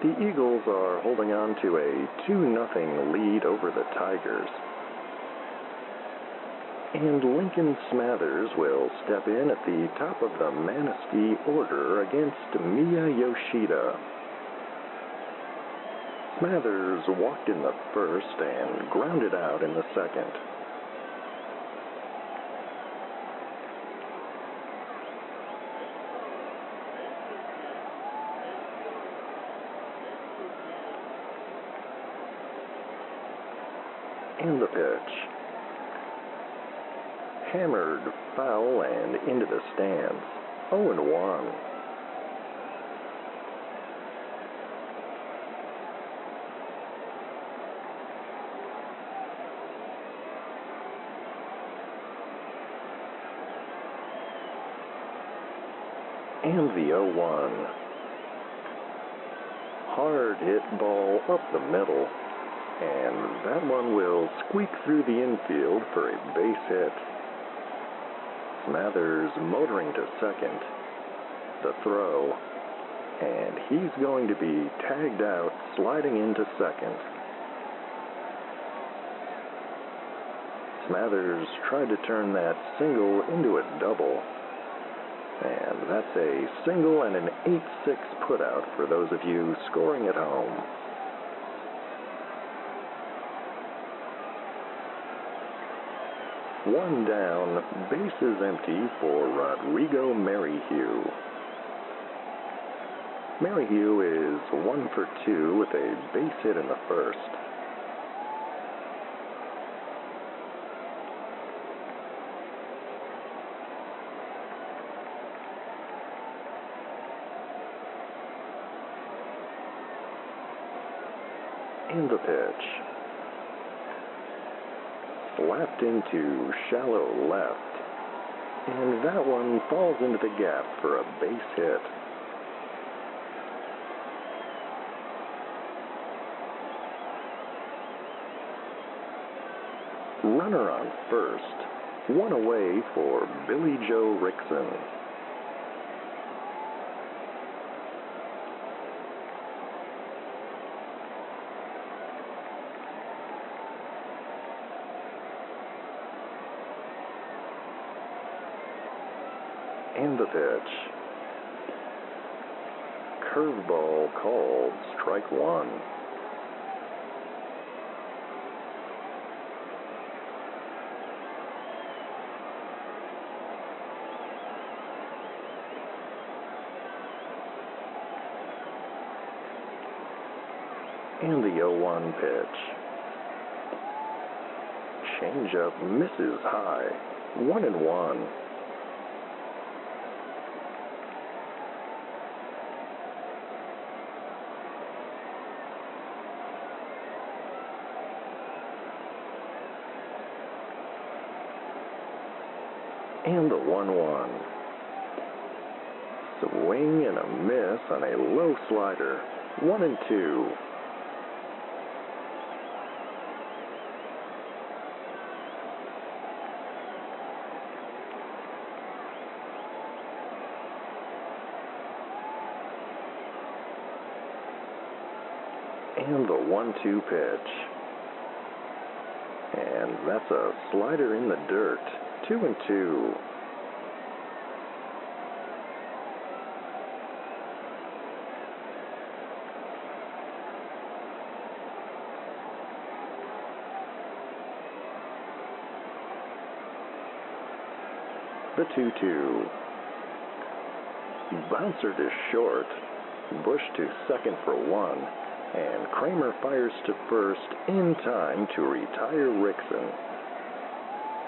The Eagles are holding on to a 2-0 lead over the Tigers. And Lincoln Smathers will step in at the top of the Manistee order against Mia Yoshida. Smathers walked in the first and grounded out in the second. And the pitch. Hammered foul and into the stands. 0-1. And the 0-1. Hard hit ball up the middle. And that one will squeak through the infield for a base hit. Smathers motoring to second. The throw. And he's going to be tagged out, sliding into second. Smathers tried to turn that single into a double. And that's a single and an 8-6 putout for those of you scoring at home. One down, bases empty for Rodrigo Merrihew. Merrihew is 1 for 2 with a base hit in the first. And the pitch. Slapped into shallow left. And that one falls into the gap for a base hit. Runner on first. One away for Billy Joe Rickson. And the pitch. Curveball called, strike one. And the 0-1 pitch. Changeup misses high. 1-1. And the 1-1. Swing and a miss on a low slider. 1-2. And the 1-2 pitch. And that's a slider in the dirt. 2-2. The 2-2. Bouncer to short. Bush to second for one. And Kramer fires to first in time to retire Rickson.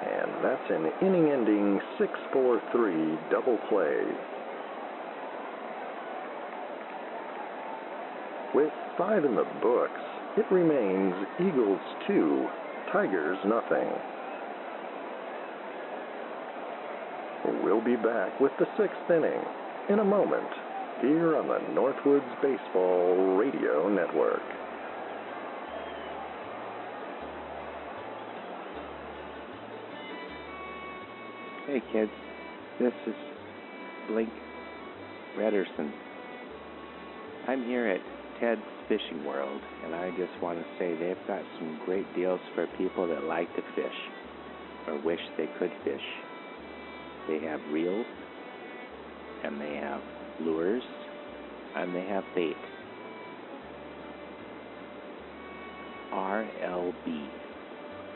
And that's an inning-ending 6-4-3 double play. With 5 in the books, it remains Eagles 2, Tigers nothing. We'll be back with the 6th inning in a moment here on the Northwoods Baseball Radio Network. Hey kids, this is Blink Rederson. I'm here at Ted's Fishing World, and I just want to say they've got some great deals for people that like to fish or wish they could fish. They have reels, and they have lures, and they have bait. RLB,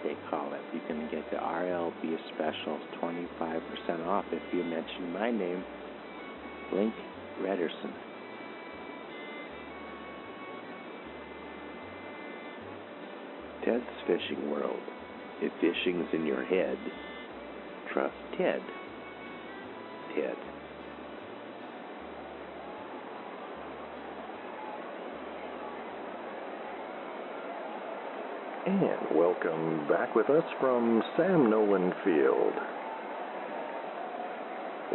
they call it. You can get the RLB specials 25% off if you mention my name, Blink Rederson. Ted's Fishing World. If fishing's in your head, trust Ted. Ted. And welcome back with us from Sam Nolan Field.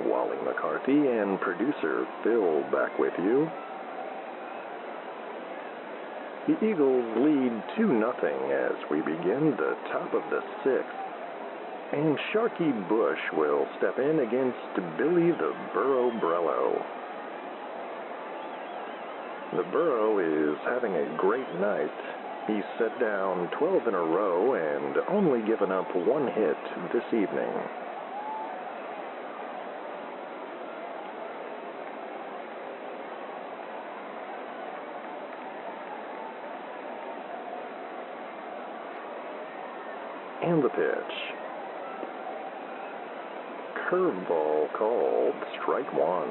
Wally McCarthy and producer Phil back with you. The Eagles lead 2-0 as we begin the top of the 6th. And Sharky Bush will step in against Billy the Burro Brello. The Burro is having a great night. He's set down 12 in a row and only given up 1 hit this evening. And the pitch. Curveball called, strike one.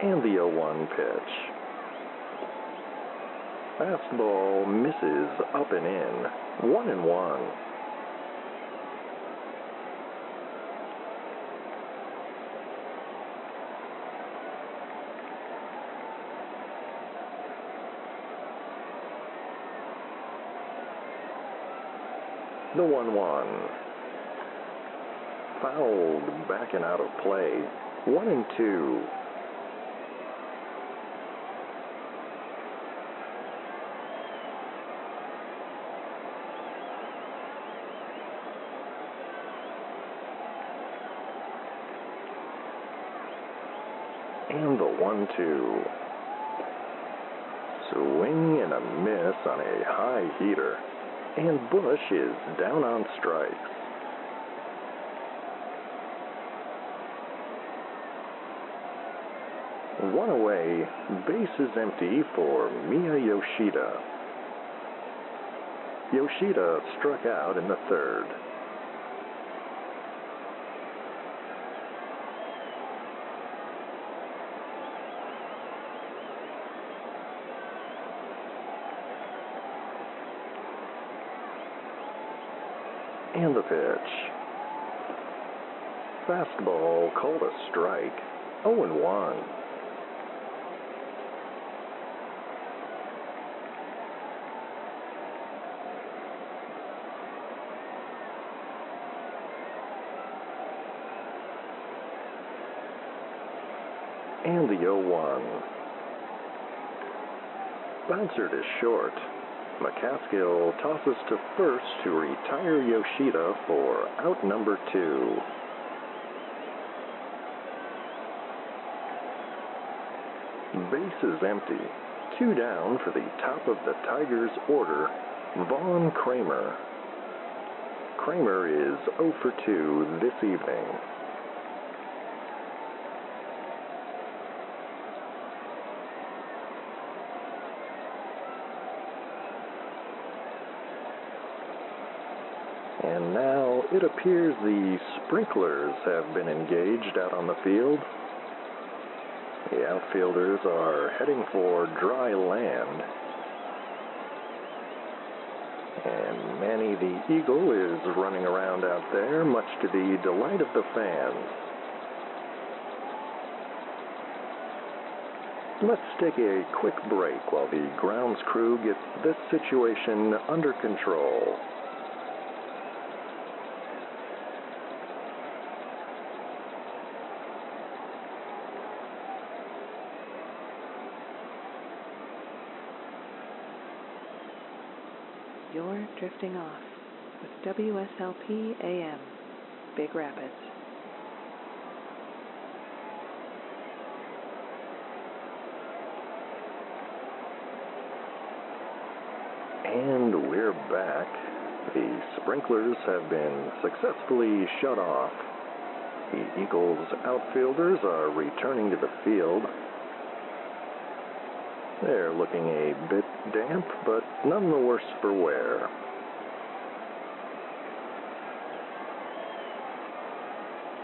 And the 0-1 pitch. Fastball misses up and in. 1-1. The 1-1. Fouled back and out of play. 1-2. And the 1-2. Swing and a miss on a high heater. And Bush is down on strikes. One away, base is empty for Mia Yoshida. Yoshida struck out in the third. And the pitch. Fastball called a strike. 0-1. And the 0-1. Bouncer to short. McCaskill tosses to first to retire Yoshida for out number 2. Base is empty. 2 down for the top of the Tigers' order, Vaughn Kramer. Kramer is 0 for 2 this evening. And now it appears the sprinklers have been engaged out on the field. The outfielders are heading for dry land. And Manny the Eagle is running around out there, much to the delight of the fans. Let's take a quick break while the grounds crew gets this situation under control. You're drifting off with WSLP AM, Big Rapids. And we're back. The sprinklers have been successfully shut off. The Eagles outfielders are returning to the field. They're looking a bit damp, but none the worse for wear.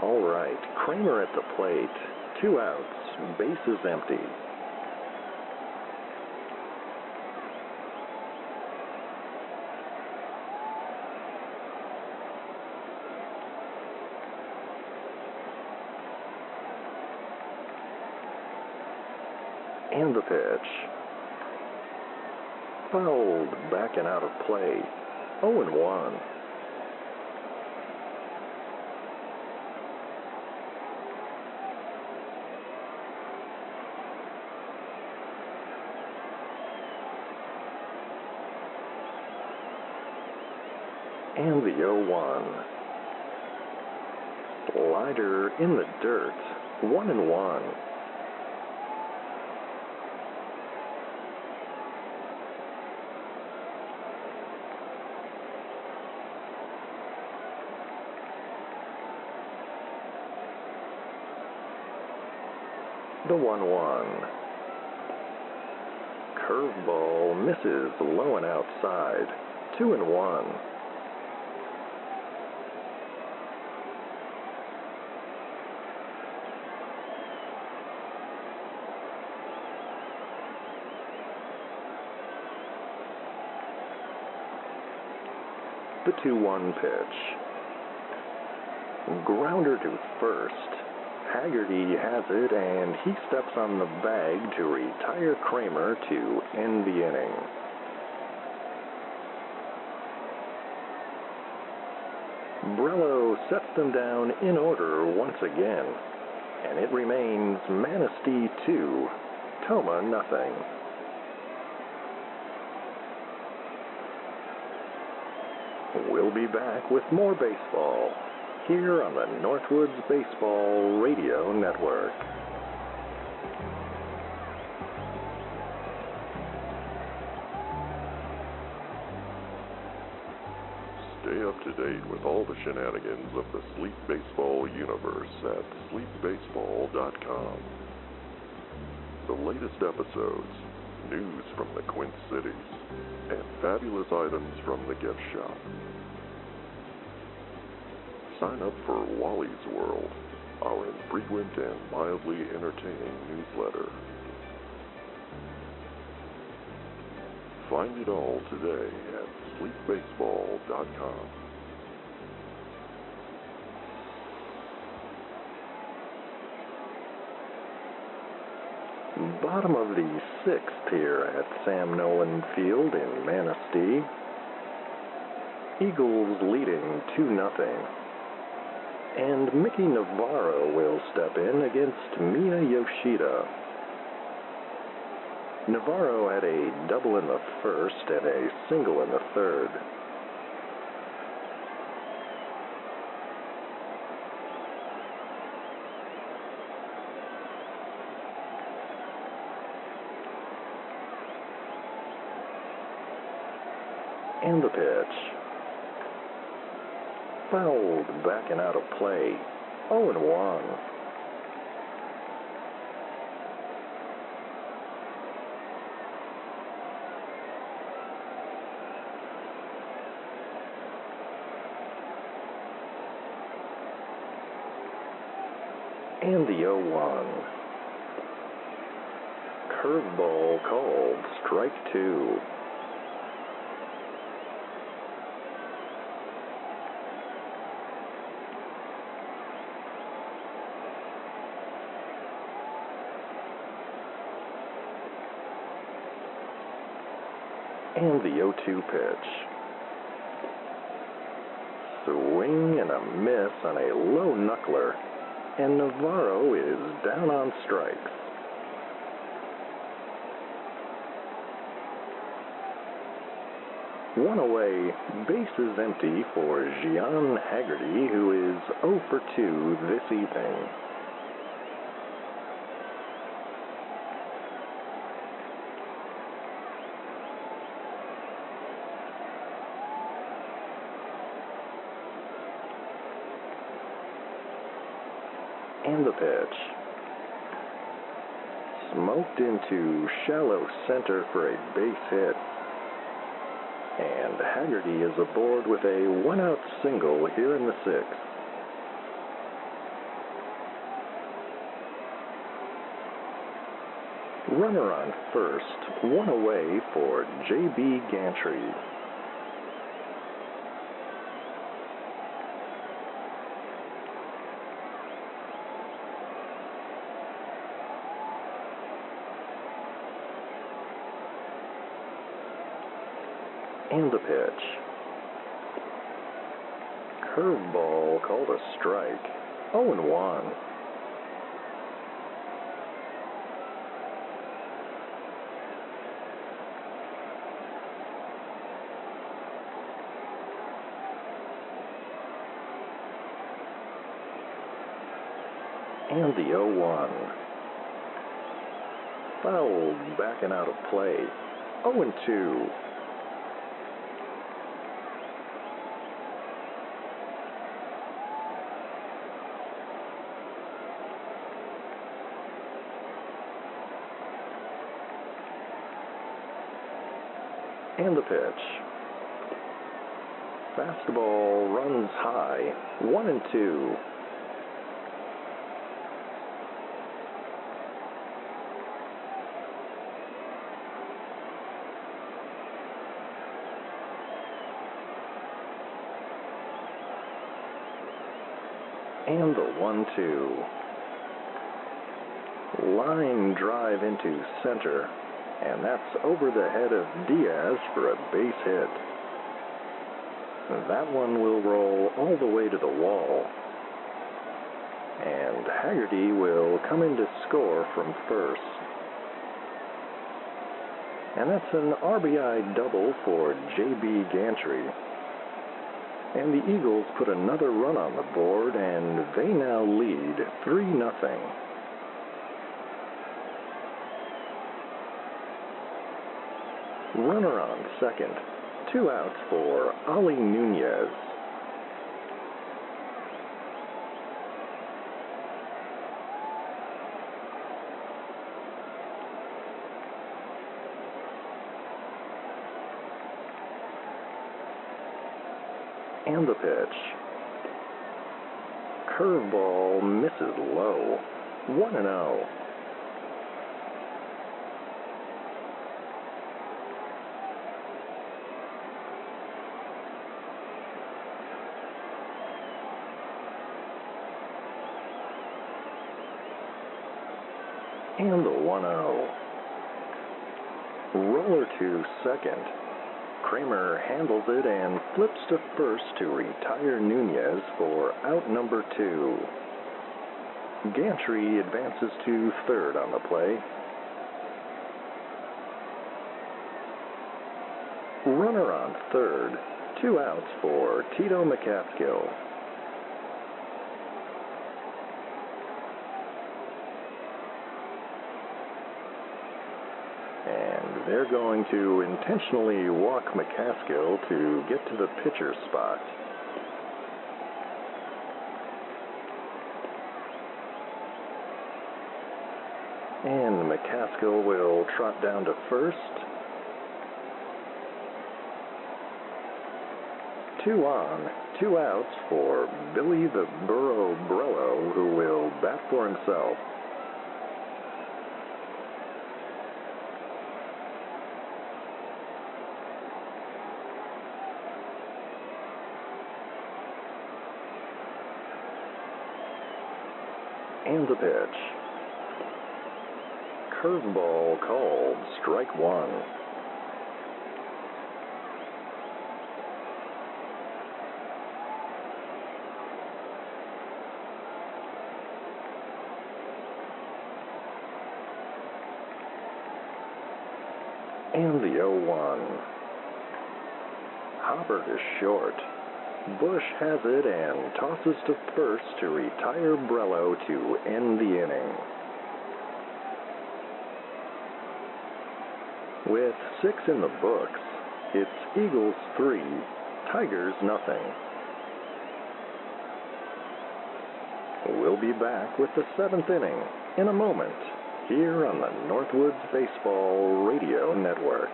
All right, Kramer at the plate. 2 outs, base is empty. And the pitch. Fouled back and out of play. 0-1. And the 0-1. Slider in the dirt. 1-1. The 1-1. Curveball misses low and outside. 2-1. the 2-1 pitch. Grounder to first. Haggerty has it, and he steps on the bag to retire Kramer to end the inning. Brello sets them down in order once again, and it remains Manistee 2, Tomah nothing. We'll be back with more baseball here on the Northwoods Baseball Radio Network. Stay up to date with all the shenanigans of the Sleep Baseball universe at sleepbaseball.com. The latest episodes, news from the Quint Cities, and fabulous items from the gift shop. Sign up for Wally's World, our infrequent and mildly entertaining newsletter. Find it all today at sleepbaseball.com. Bottom of the 6th here at Sam Nolan Field in Manistee. Eagles leading 2-0. And Mickey Navarro will step in against Mia Yoshida. Navarro had a double in the first and a single in the third. And the pitch. Fouled back and out of play. 0-1. And the 0-1. Curveball called, strike 2. And the 0-2 pitch. Swing and a miss on a low knuckler, and Navarro is down on strikes. One away, bases empty for Gian Haggerty, who is 0 for 2 this evening. And the pitch. Smoked into shallow center for a base hit. And Haggerty is aboard with a 1-out single here in the 6th. Runner on first, one away for J.B. Gantry. And the pitch. Curveball called a strike. 0-1. And the 0-1. Fouled back and out of play. 0-2. And the pitch. Fastball runs high. 1-2. And the 1-2. Line drive into center, and that's over the head of Diaz for a base hit. That one will roll all the way to the wall, and Haggerty will come in to score from first. And that's an RBI double for J.B. Gantry. And the Eagles put another run on the board, and they now lead 3-0. Runner on second. 2 outs for Ali Nunez. And the pitch. Curveball misses low. 1-0. And the 1-0. Roller to second. Kramer handles it and flips to first to retire Nunez for out number 2. Gantry advances to third on the play. Runner on third. 2 outs for Tito McCaskill. And they're going to intentionally walk McCaskill to get to the pitcher spot. And McCaskill will trot down to first. 2 on, 2 outs for Billy the Burro Brello, who will bat for himself. And the pitch. Curveball called, strike 1. And the 0-1. Hopper to short. Bush has it and tosses to first to retire Brello to end the inning. With 6 in the books, it's Eagles 3, Tigers nothing. We'll be back with the 7th inning in a moment here on the Northwoods Baseball Radio Network.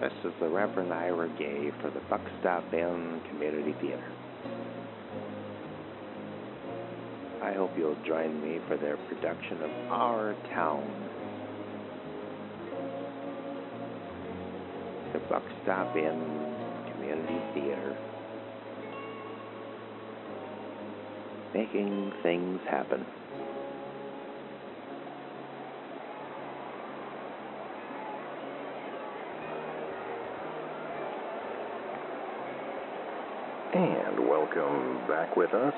This is the Reverend Ira Gay for the Buckstop Inn Community Theater. I hope you'll join me for their production of Our Town. The Buckstop Inn Community Theater. Making things happen. And welcome back with us.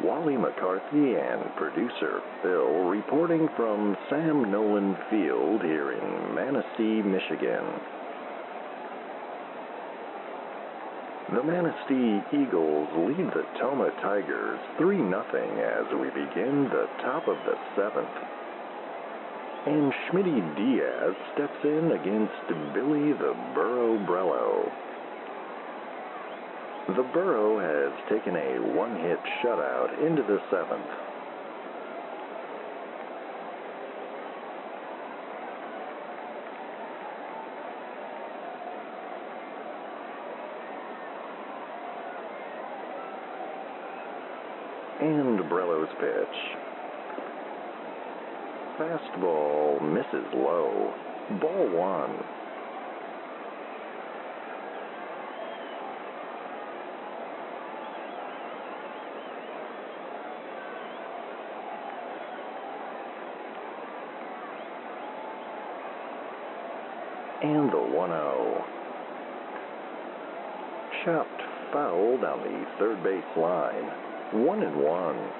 Wally McCarthy and producer Phil reporting from Sam Nolan Field here in Manistee, Michigan. The Manistee Eagles lead the Tomah Tigers 3-0 as we begin the top of the 7th. And Schmitty Diaz steps in against Billy the Burro Brello. The Burro has taken a 1-hit shutout into the 7th. And Brello's pitch. Fastball misses low. Ball 1. And the 1-0. Chopped foul down the third base line. 1-1.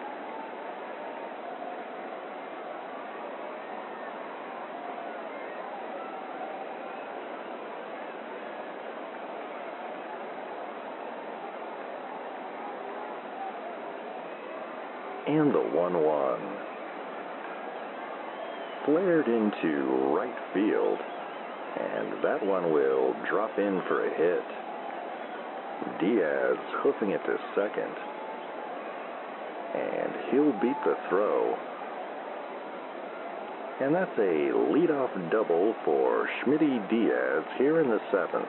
And the 1-1. Flared into right field, and that one will drop in for a hit. Diaz hoofing it to second, and he'll beat the throw. And that's a leadoff double for Schmitty Diaz here in the seventh.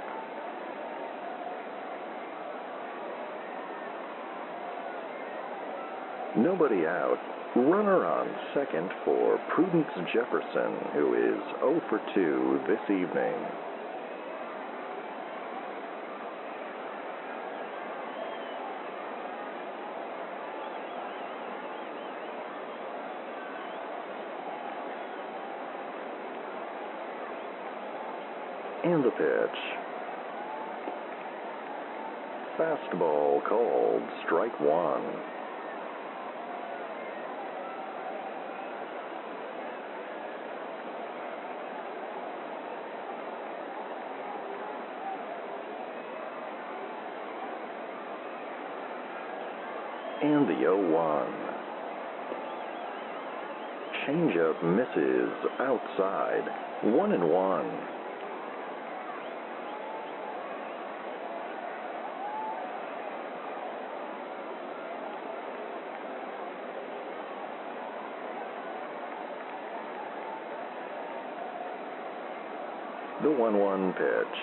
Nobody out. Runner on second for Prudence Jefferson, who is 0 for 2 this evening. And the pitch. Fastball called, strike one. And the 0-1. Changeup misses outside. 1-1. The 1-1 pitch.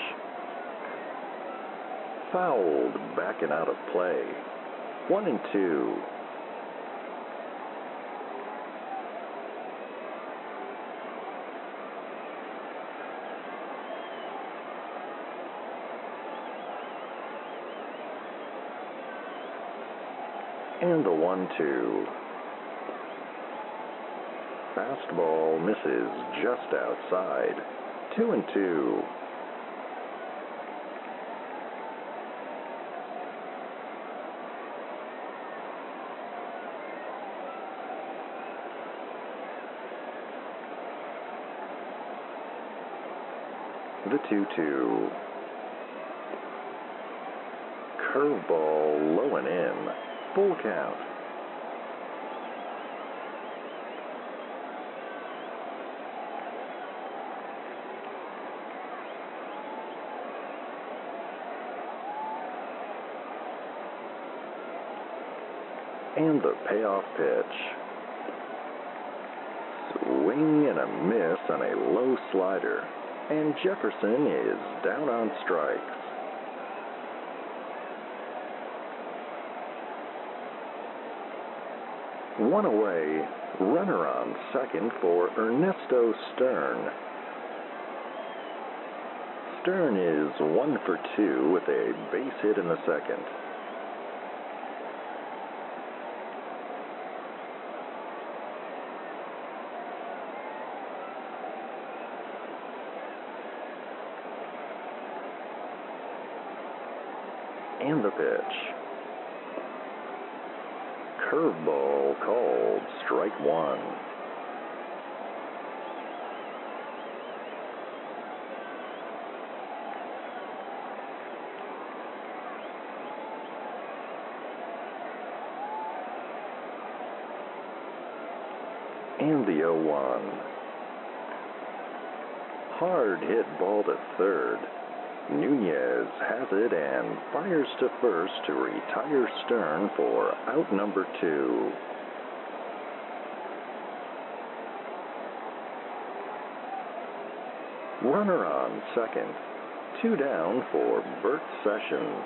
Fouled back and out of play. 1-2. And the 1-2. Fastball misses just outside. 2-2. The 2-2. Curveball low and in. Full count. And the payoff pitch. Swing and a miss on a low slider. And Jefferson is down on strikes. One away, runner on second for Ernesto Stern. Stern is 1 for 2 with a base hit in the second. And the pitch. Curveball called, strike one. And the 0-1. Hard hit ball to third. Nunez has it and fires to first to retire Stern for out number 2. Runner on second. 2 down for Bert Sessions.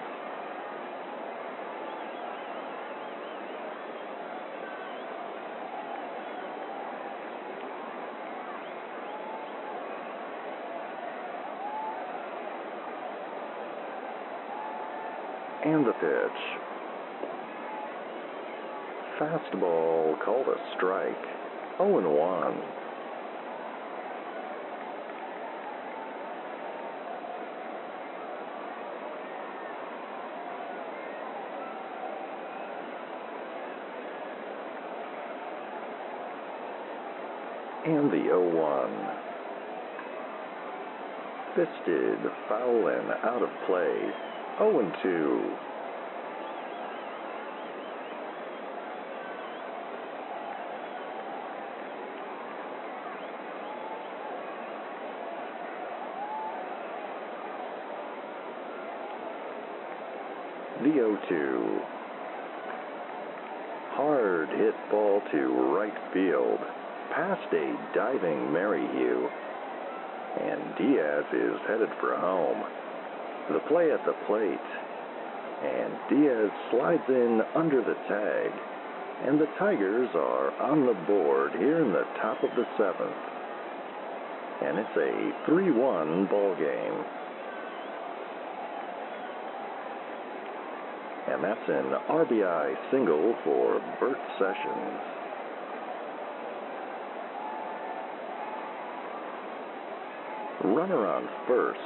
And the pitch. Fastball called a strike. 0-1. And the 0-1. Fisted, foul and out of play. 0-2. The 0-2. Hard hit ball to right field, past a diving Merrihew, and Diaz is headed for home. The play at the plate, and Diaz slides in under the tag, and the Tigers are on the board here in the top of the 7th, and it's a 3-1 ball game. And that's an RBI single for Bert Sessions. Runner on first,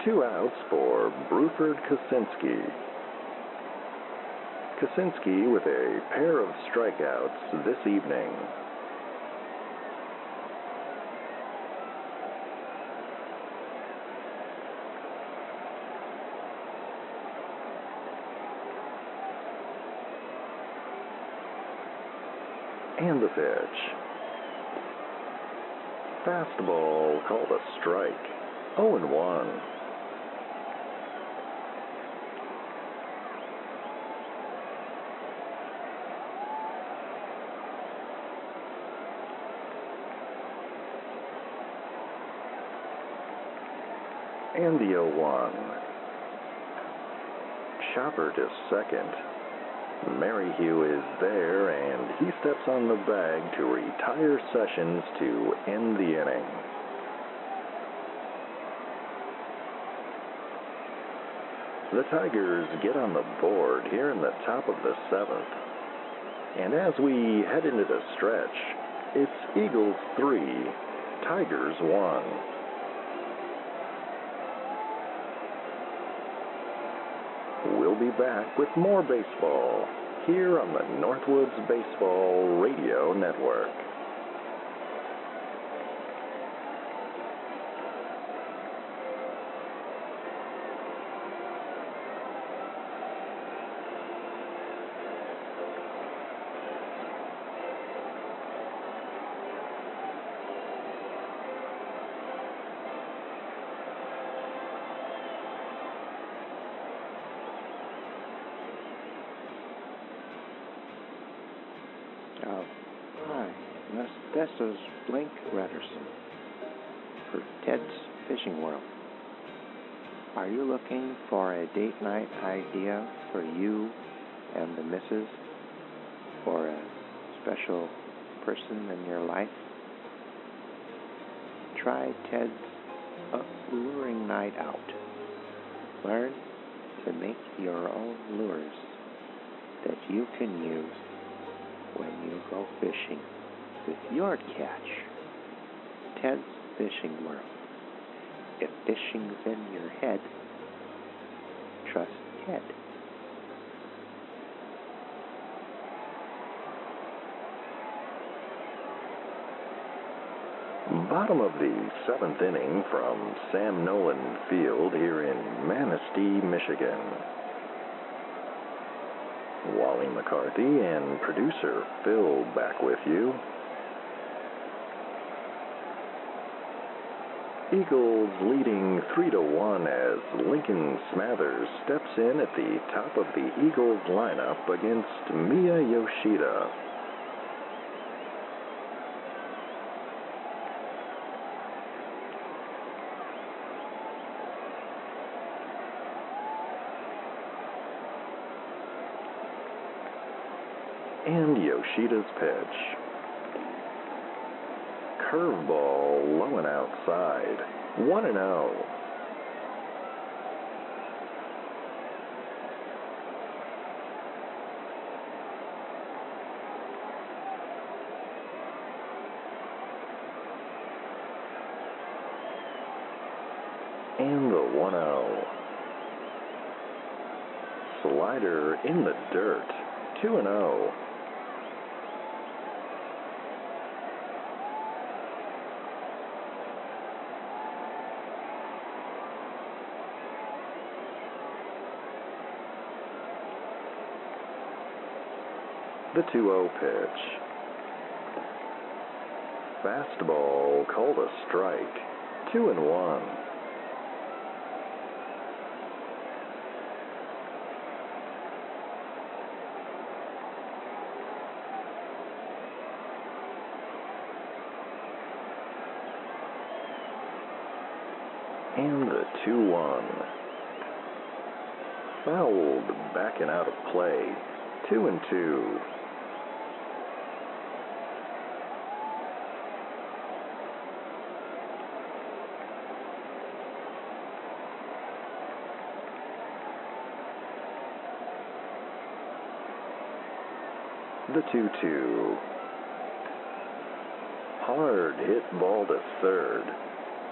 2 outs for Bruford Kosinski. Kosinski with a pair of strikeouts this evening. And the pitch. Fastball called a strike. 0-1. And the 0-1. Chopper to second. Merrihew is there, and he steps on the bag to retire Sessions to end the inning. The Tigers get on the board here in the top of the 7th. And as we head into the stretch, it's Eagles 3, Tigers 1. We'll be back with more baseball here on the Northwoods Baseball Radio Network. Hi, this is Blink Redderson for Ted's Fishing World. Are you looking for a date night idea for you and the missus, or a special person in your life? Try Ted's Luring Night Out. Learn to make your own lures that you can use when you go fishing with your catch. Ted's Fishing World. If fishing's in your head, trust Ted. Bottom of the 7th inning from Sam Nolan Field here in Manistee, Michigan. Wally, McCarthy, and producer Phil back with you. Eagles leading 3-1 as Lincoln Smathers steps in at the top of the Eagles lineup against Mia Yoshida. And Yoshida's pitch. Curveball low and outside. 1-0. And the 1-0. Slider in the dirt. 2-0. The 2-0 pitch. Fastball called a strike. 2-1. And the 2-1. Fouled back and out of play. 2-2. The 2-2. Hard hit ball to third.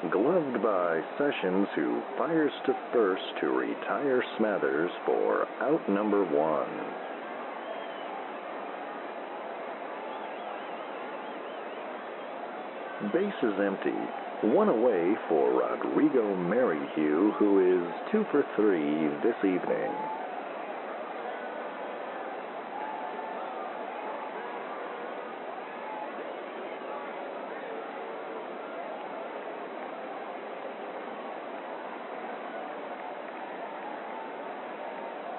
Gloved by Sessions, who fires to first to retire Smathers for out number 1. Bases empty. 1 away for Rodrigo Merrihew, who is 2 for 3 this evening.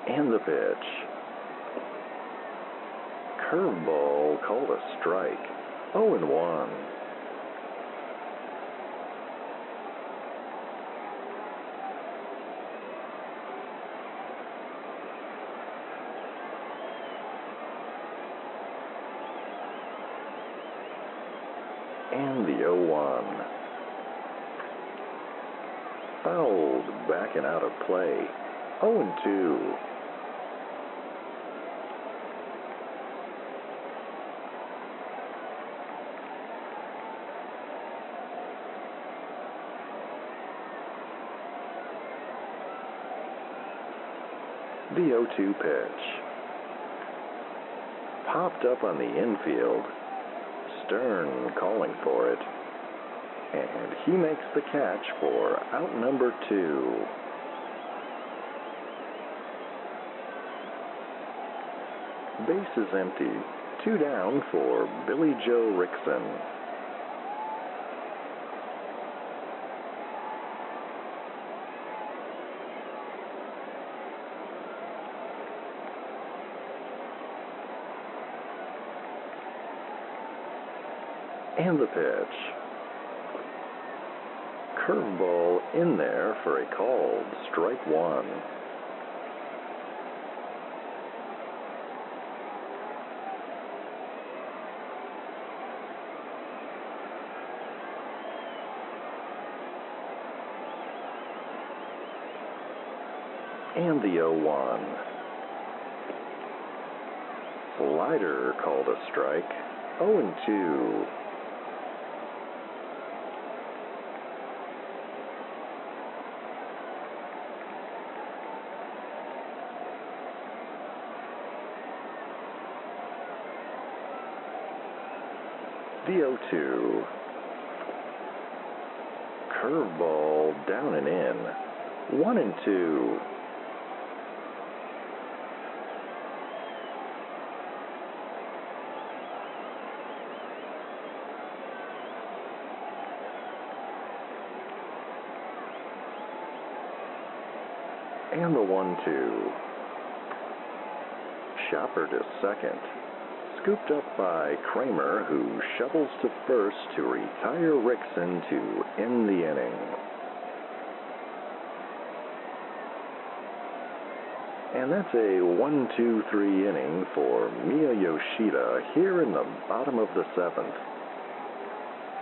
And the pitch. Curveball called a strike. 0-1. And the 0-1. Fouled back and out of play. 0-2. The 0-2 pitch. Popped up on the infield. Stern calling for it. And he makes the catch for out number 2. Base is empty. 2 down for Billy Joe Rickson. And the pitch. Curveball in there for a called strike 1. And the 0-1. Slider called a strike. 0-2. The 0-2. Curveball down and in. 1-2. And the 1-2. Chopper to second. Scooped up by Kramer, who shovels to first to retire Rickson to end the inning. And that's a 1-2-3 inning for Mia Yoshida here in the bottom of the 7th.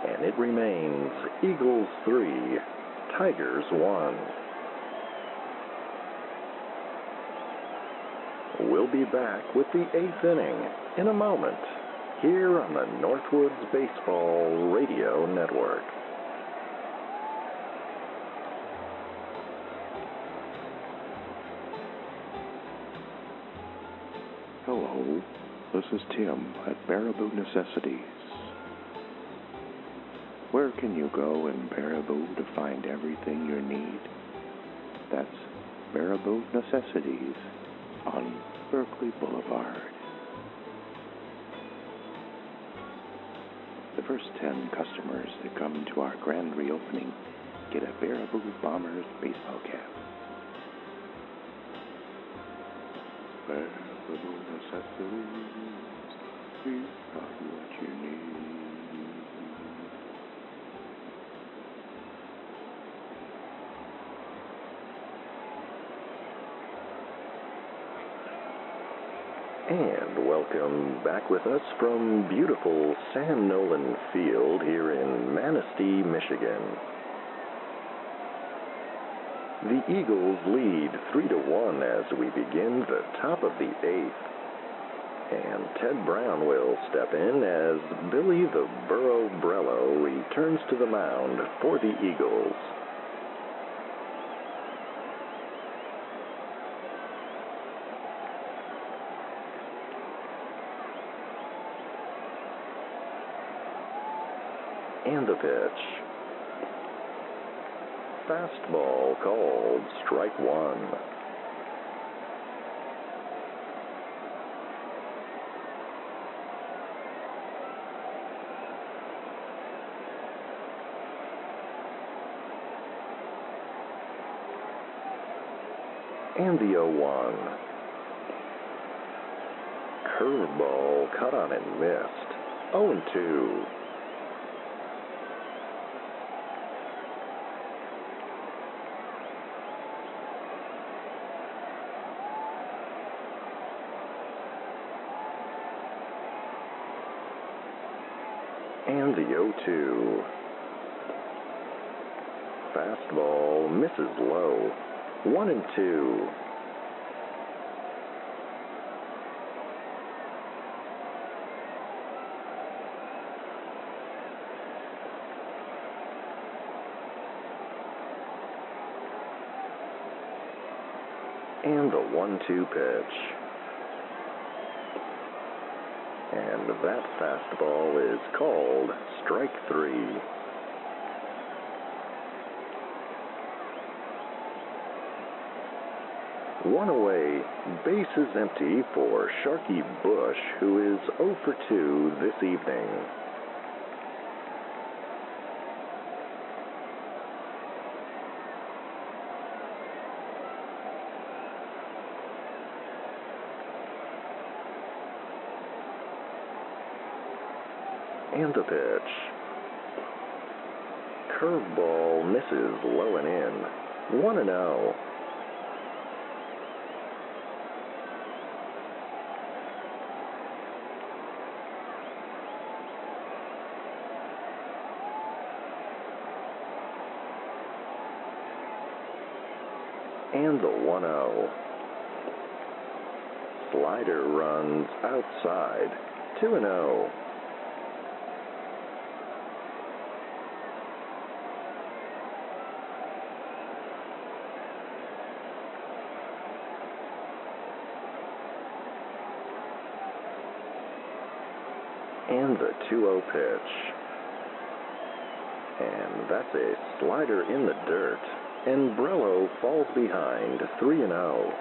And it remains Eagles 3, Tigers 1. We'll be back with the 8th inning in a moment here on the Northwoods Baseball Radio Network. Hello, this is Tim at Baraboo Necessities. Where can you go in Baraboo to find everything you need? That's Baraboo Necessities on Berkeley Boulevard. The first 10 customers that come to our grand reopening get a Baraboo Bombers baseball cap. Baraboo necessities, we got what you need. And welcome back with us from beautiful Sam Nolan Field here in Manistee, Michigan. The Eagles lead 3-1 as we begin the top of the 8th. And Ted Brown will step in as Billy the Burro Brello returns to the mound for the Eagles. And the pitch. Fastball called, strike one. And the 0-1. Curveball cut on and missed. 0-2. And the 0-2. Fastball misses low. 1-2. And the 1-2 pitch. And that fastball is called strike three. One away, bases empty for Sharky Bush, who is 0 for 2 this evening. And the pitch. Curveball misses low and in. 1-0. And the 1-0. Slider runs outside. 2-0. And the 2-0 pitch. And that's a slider in the dirt. And Brello falls behind 3-0.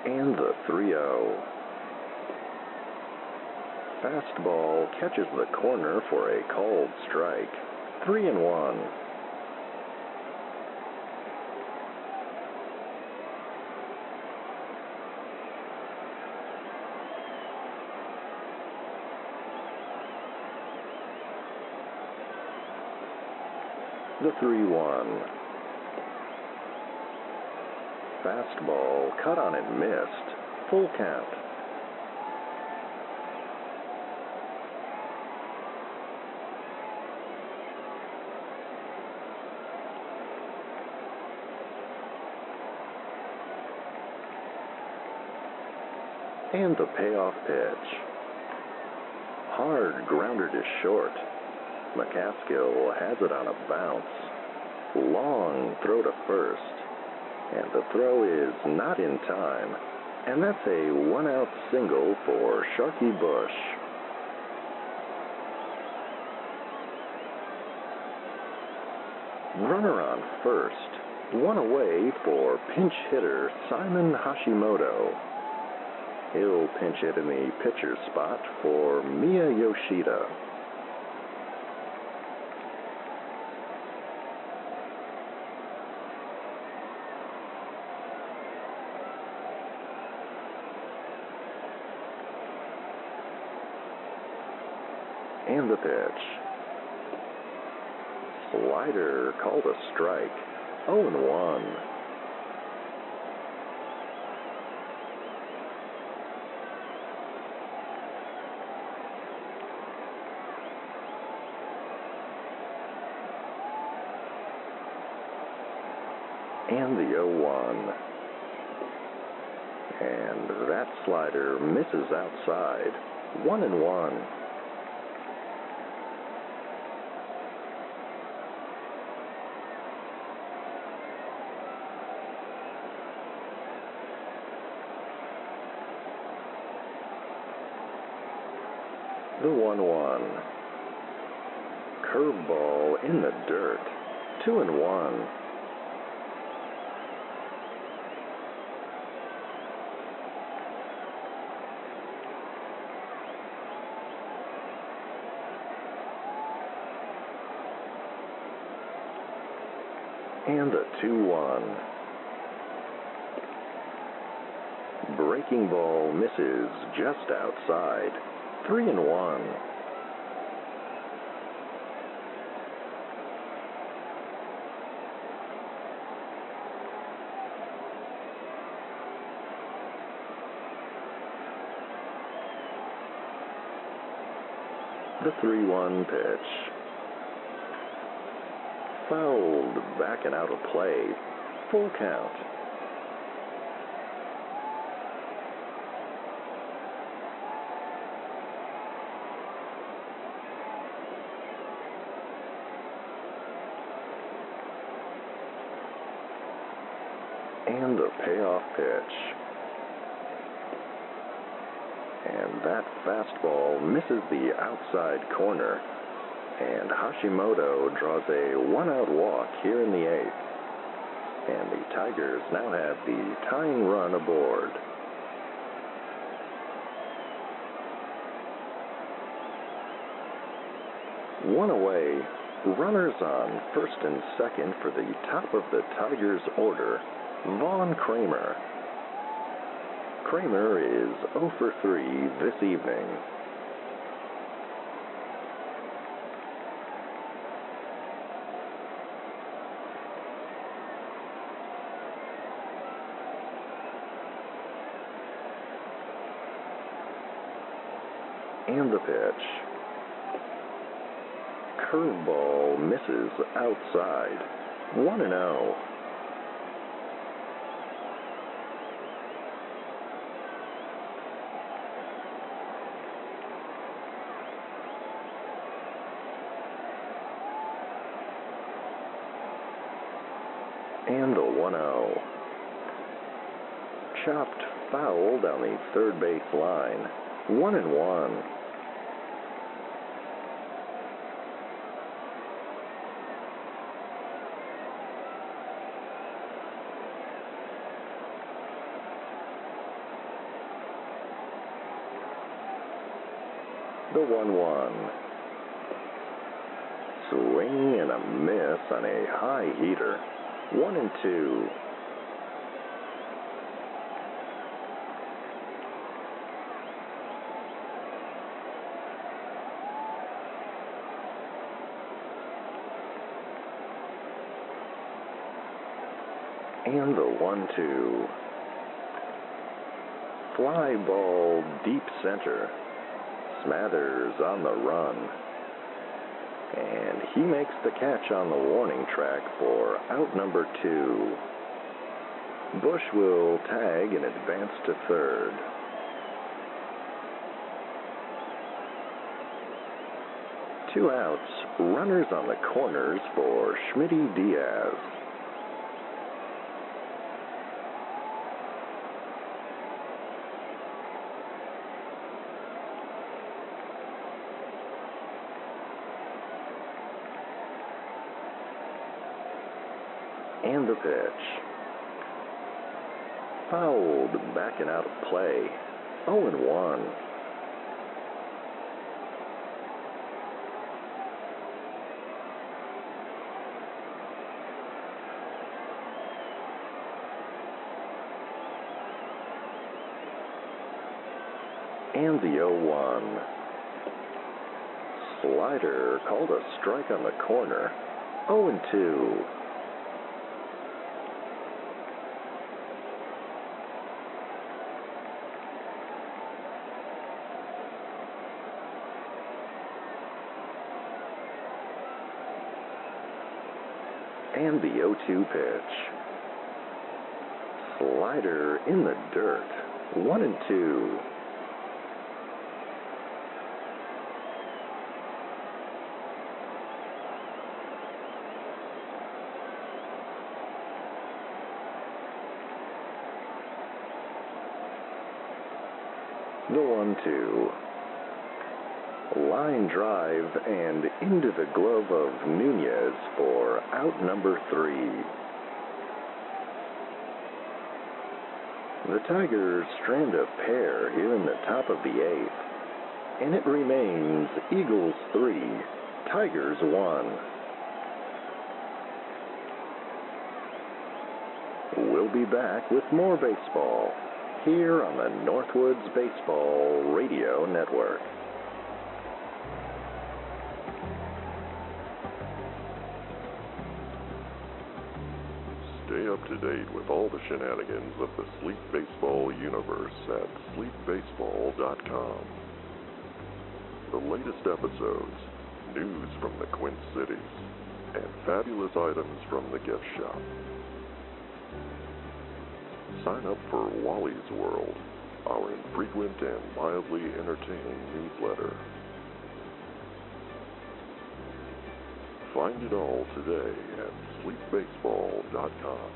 And the 3-0. Fastball catches the corner for a called strike. 3-1. The 3-1. Fastball cut on and missed. Full count. And the payoff pitch. Hard grounder to short. McCaskill has it on a bounce. Long throw to first. And the throw is not in time. And that's a one-out single for Sharky Bush. Runner on first. One away for pinch hitter Simon Hashimoto. He'll pinch hit in the pitcher's spot for Miya Yoshida. And the pitch. Slider called a strike. 0-1. And the 0-1. And that slider misses outside. 1-1. The 1-1. Curveball in the dirt. 2-1. And the 2-1. Breaking ball misses just outside. 3-1. The 3-1 pitch. Fouled back and out of play. Full count. And the payoff pitch. And that fastball misses the outside corner. And Hashimoto draws a one-out walk here in the 8th. And the Tigers now have the tying run aboard. One away. Runners on first and second for the top of the Tigers' order. Vaughn Kramer. Kramer is 0 for 3 this evening. And the pitch. Curveball misses outside. 1-0. And the 1-0. Chopped foul down the third base line. 1-1. The 1-1. Swing and a miss on a high heater. 1-2. And the 1-2. Fly ball deep center. Smathers on the run. And he makes the catch on the warning track for out number 2. Bush will tag and advance to third. Two outs, runners on the corners for Schmitty Diaz. And the pitch. Fouled, back and out of play. 0-1. And the 0-1. Slider called a strike on the corner. 0-2. And the 0-2 pitch. Slider in the dirt. 1-2. The 1-2. Line drive and into the glove of Nunez for out number 3. The Tigers strand a pair here in the top of the 8th, and it remains Eagles 3, Tigers 1. We'll be back with more baseball here on the Northwoods Baseball Radio Network. Stay up to date with all the shenanigans of the Sleep Baseball universe at sleepbaseball.com. The latest episodes, news from the Quint Cities, and fabulous items from the gift shop. Sign up for Wally's World, our infrequent and mildly entertaining newsletter. Find it all today at sleepbaseball.com.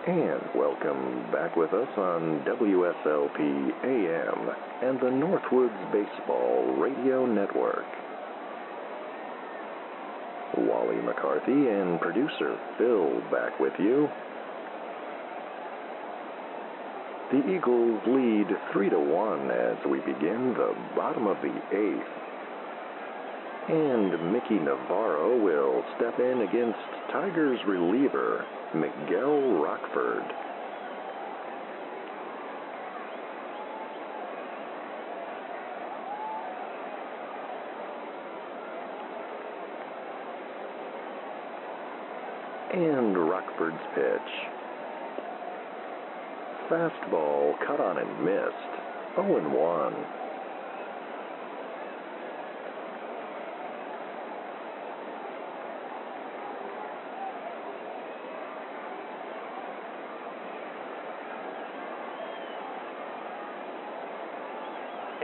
And welcome back with us on WSLP AM and the Northwoods Baseball Radio Network. Wally McCarthy and producer Phil back with you. The Eagles lead 3-1 as we begin the bottom of the 8th. And Mickey Navarro will step in against Tigers reliever Miguel Rockford. And Rockford's pitch. Fastball cut on and missed. 0-1.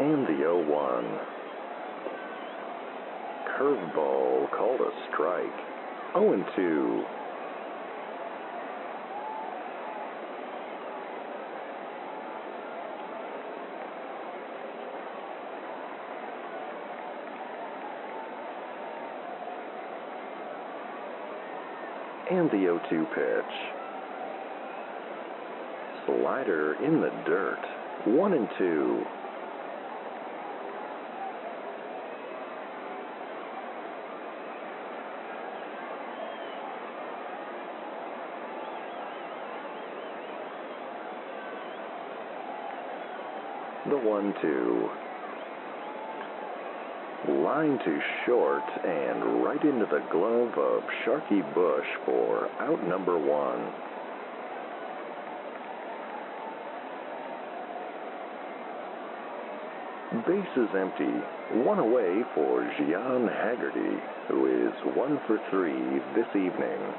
And the 0-1. Curveball called a strike. 0-2. And the 0-2 pitch. Slider in the dirt. 1-2. The 1-2. Line to short and right into the glove of Sharky Bush for out number 1. Base is empty. 1 away for Gian Haggerty, who is 1 for 3 this evening.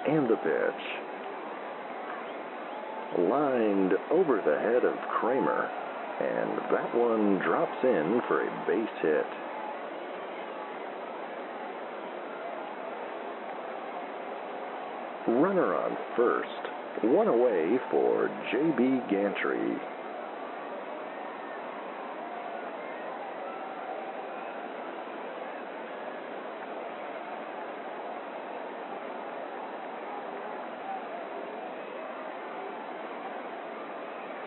And the pitch. Lined over the head of Kramer, and that one drops in for a base hit. Runner on first. One away for J.B. Gantry.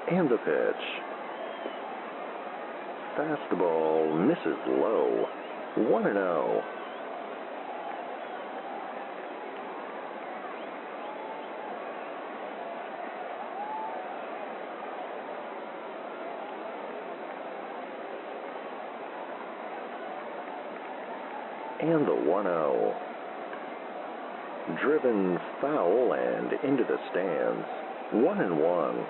And the pitch. Fastball misses low. 1-0. And the 1-0. Driven foul and into the stands. 1-1.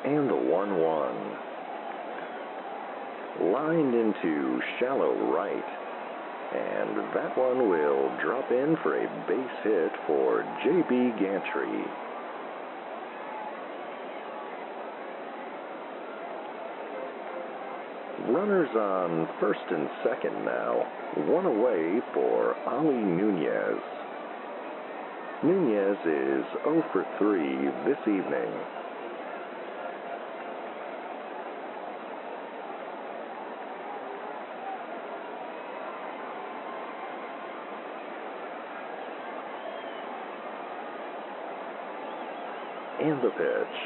And the 1-1. Lined into shallow right. And that one will drop in for a base hit for J.B. Gantry. Runners on first and second now. One away for Ali Nunez. Nunez is 0 for 3 this evening. And the pitch.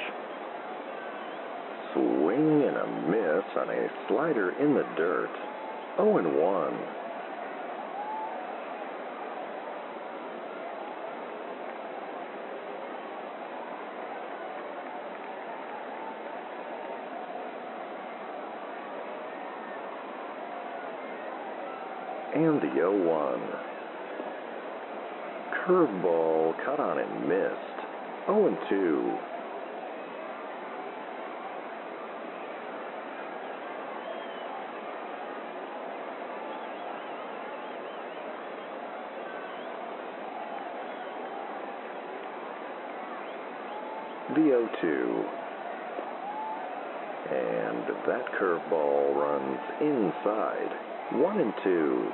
Swing and a miss on a slider in the dirt. 0-1. And the 0-1. Curveball cut on and missed. 0-2. The 0-2. And that curveball runs inside. 1-2.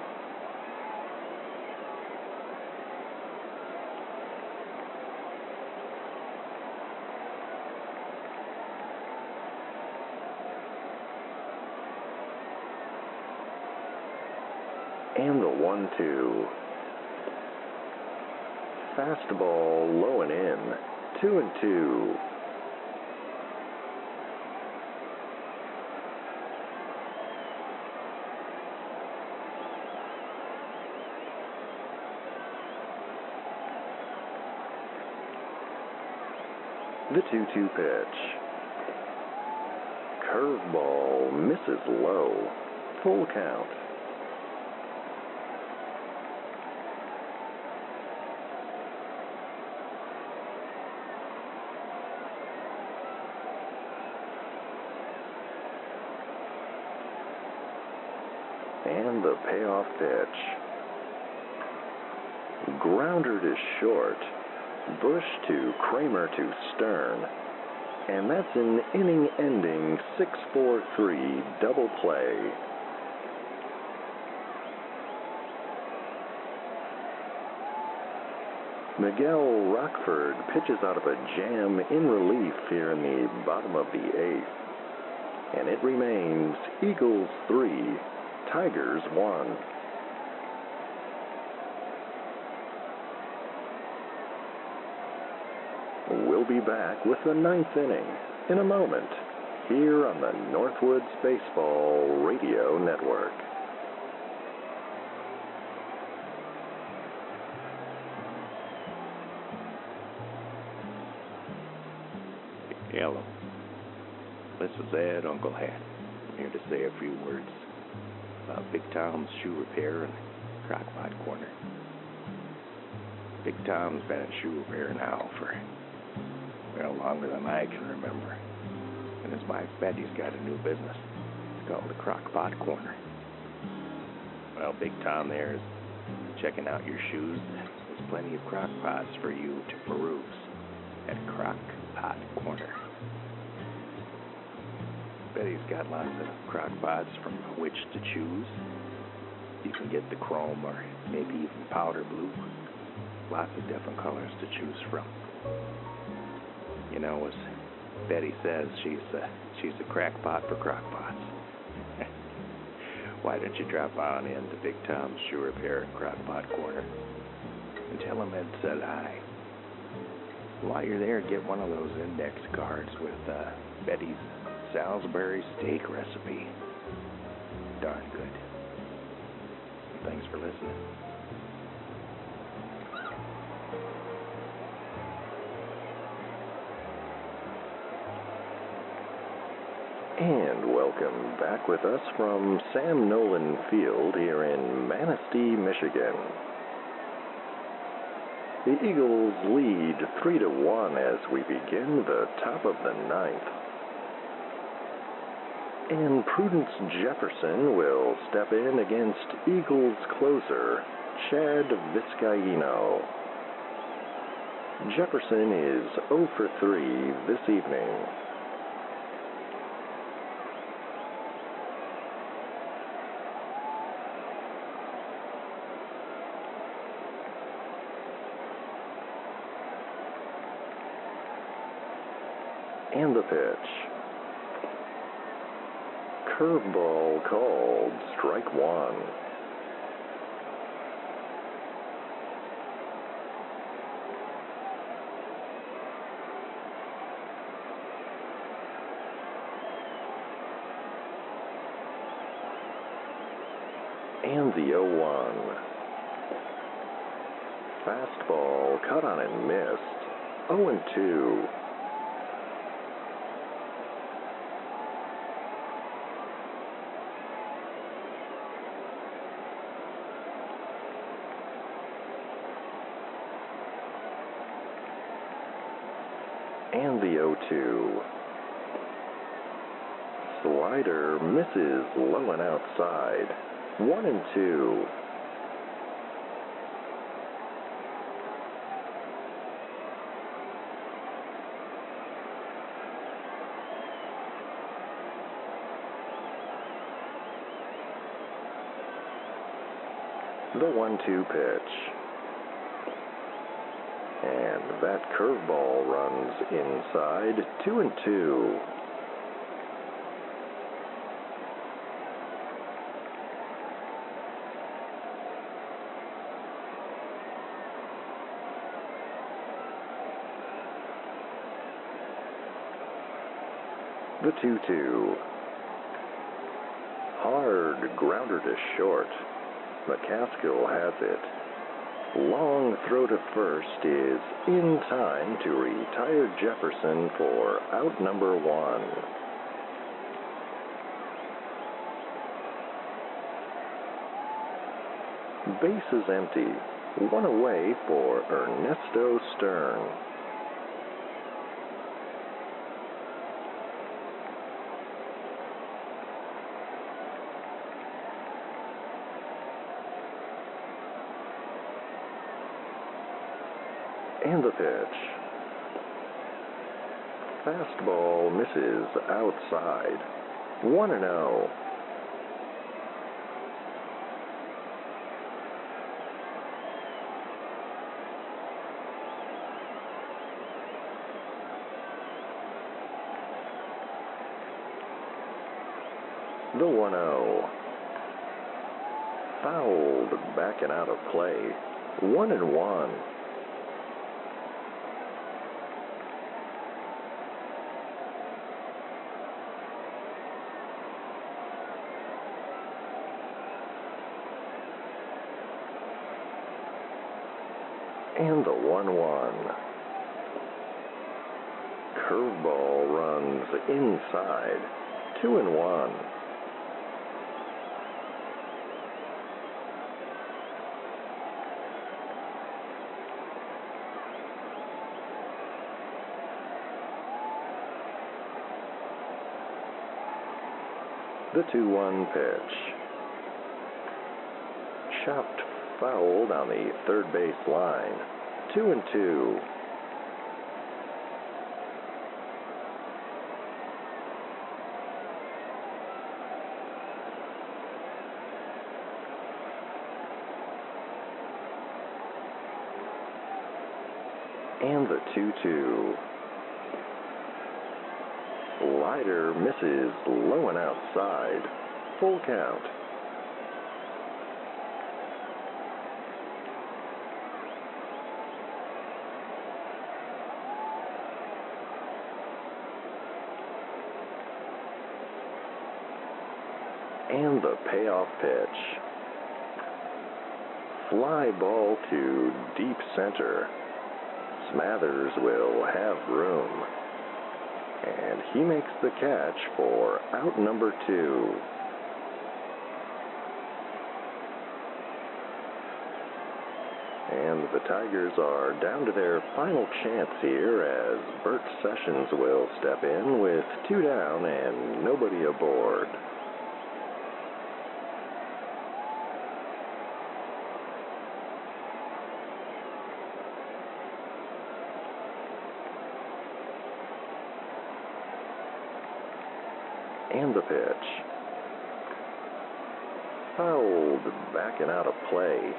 And the 1-2. Fastball low and in. 2-2. The 2-2 pitch. Curveball misses low. Full count. And the payoff pitch. Grounder to short. Bush to Kramer to Stern. And that's an inning-ending 6-4-3 double play. Miguel Rockford pitches out of a jam in relief here in the bottom of the 8th. And it remains Eagles 3, Tigers 1. We'll be back with the 9th inning in a moment here on the Northwoods Baseball Radio Network. Hello. This is Ed Uncle Hat. I'm here to say a few words about Big Tom's Shoe Repair and Crockpot Corner. Big Tom's been in shoe repair now for, well, longer than I can remember. And as my bet, he's got a new business. It's called the Crockpot Corner. Well, Big Tom there is checking out your shoes as plenty of crock pots for you to peruse at Crock Pot Corner. Betty's got lots of crock pots from which to choose. You can get the chrome or maybe even powder blue. Lots of different colors to choose from. You know, as Betty says, she's a crackpot for crockpots. Why don't you drop on in to Big Tom's Shoe Repair and Crockpot Corner and tell him Ed said hi. While you're there, get one of those index cards with Betty's Salisbury steak recipe. Darn good. Thanks for listening. And welcome back with us from Sam Nolan Field here in Manistee, Michigan. The Eagles lead 3-1 as we begin the top of the ninth. And Prudence Jefferson will step in against Eagles closer Chad Vizcaino. Jefferson is 0 for 3 this evening. And the pitch. Curveball called, strike one. And the 0-1. Fastball cut on and missed. 0-2. And the 0-2. Slider misses low and outside. 1-2. The 1-2 pitch. And that curveball runs inside, 2-2. The 2-2. Hard grounder to short. McCaskill has it. Long throw to first is in time to retire Jefferson for out number 1. Base is empty. One away for Ernesto Stern. And the pitch. Fastball misses outside. 1-0. The 1-0. Fouled back and out of play. 1-1. And the 1-1. Curveball runs inside. 2-1. The 2-1 pitch. Chopped fouled on the third base line. 2-2. And the 2-2. Slider misses low and outside. Full count. And the payoff pitch. Fly ball to deep center. Smathers will have room. And he makes the catch for out number 2. And the Tigers are down to their final chance here as Bert Sessions will step in with 2 down and nobody aboard. And the pitch. Fouled back and out of play.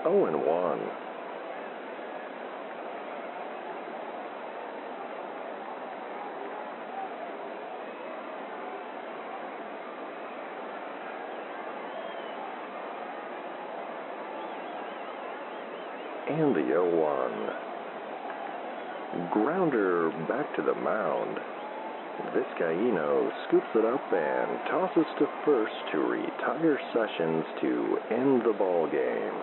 0-1. And the 0-1. Grounder back to the mound. Vizcaíno scoops it up and tosses to first to retire Sessions to end the ball game.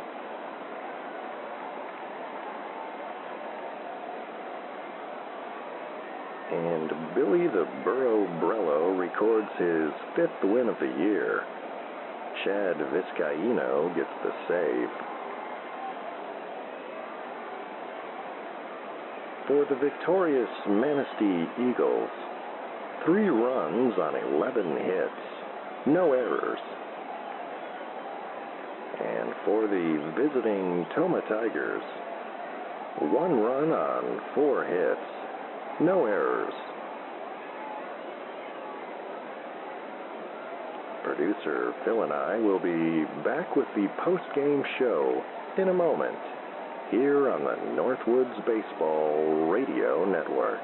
And Billy the Burro Brello records his 5th win of the year. Chad Vizcaíno gets the save. For the victorious Manistee Eagles, 3 runs on 11 hits, no errors. And for the visiting Tomah Tigers, 1 run on 4 hits, no errors. Producer Phil and I will be back with the post-game show in a moment here on the Northwoods Baseball Radio Network.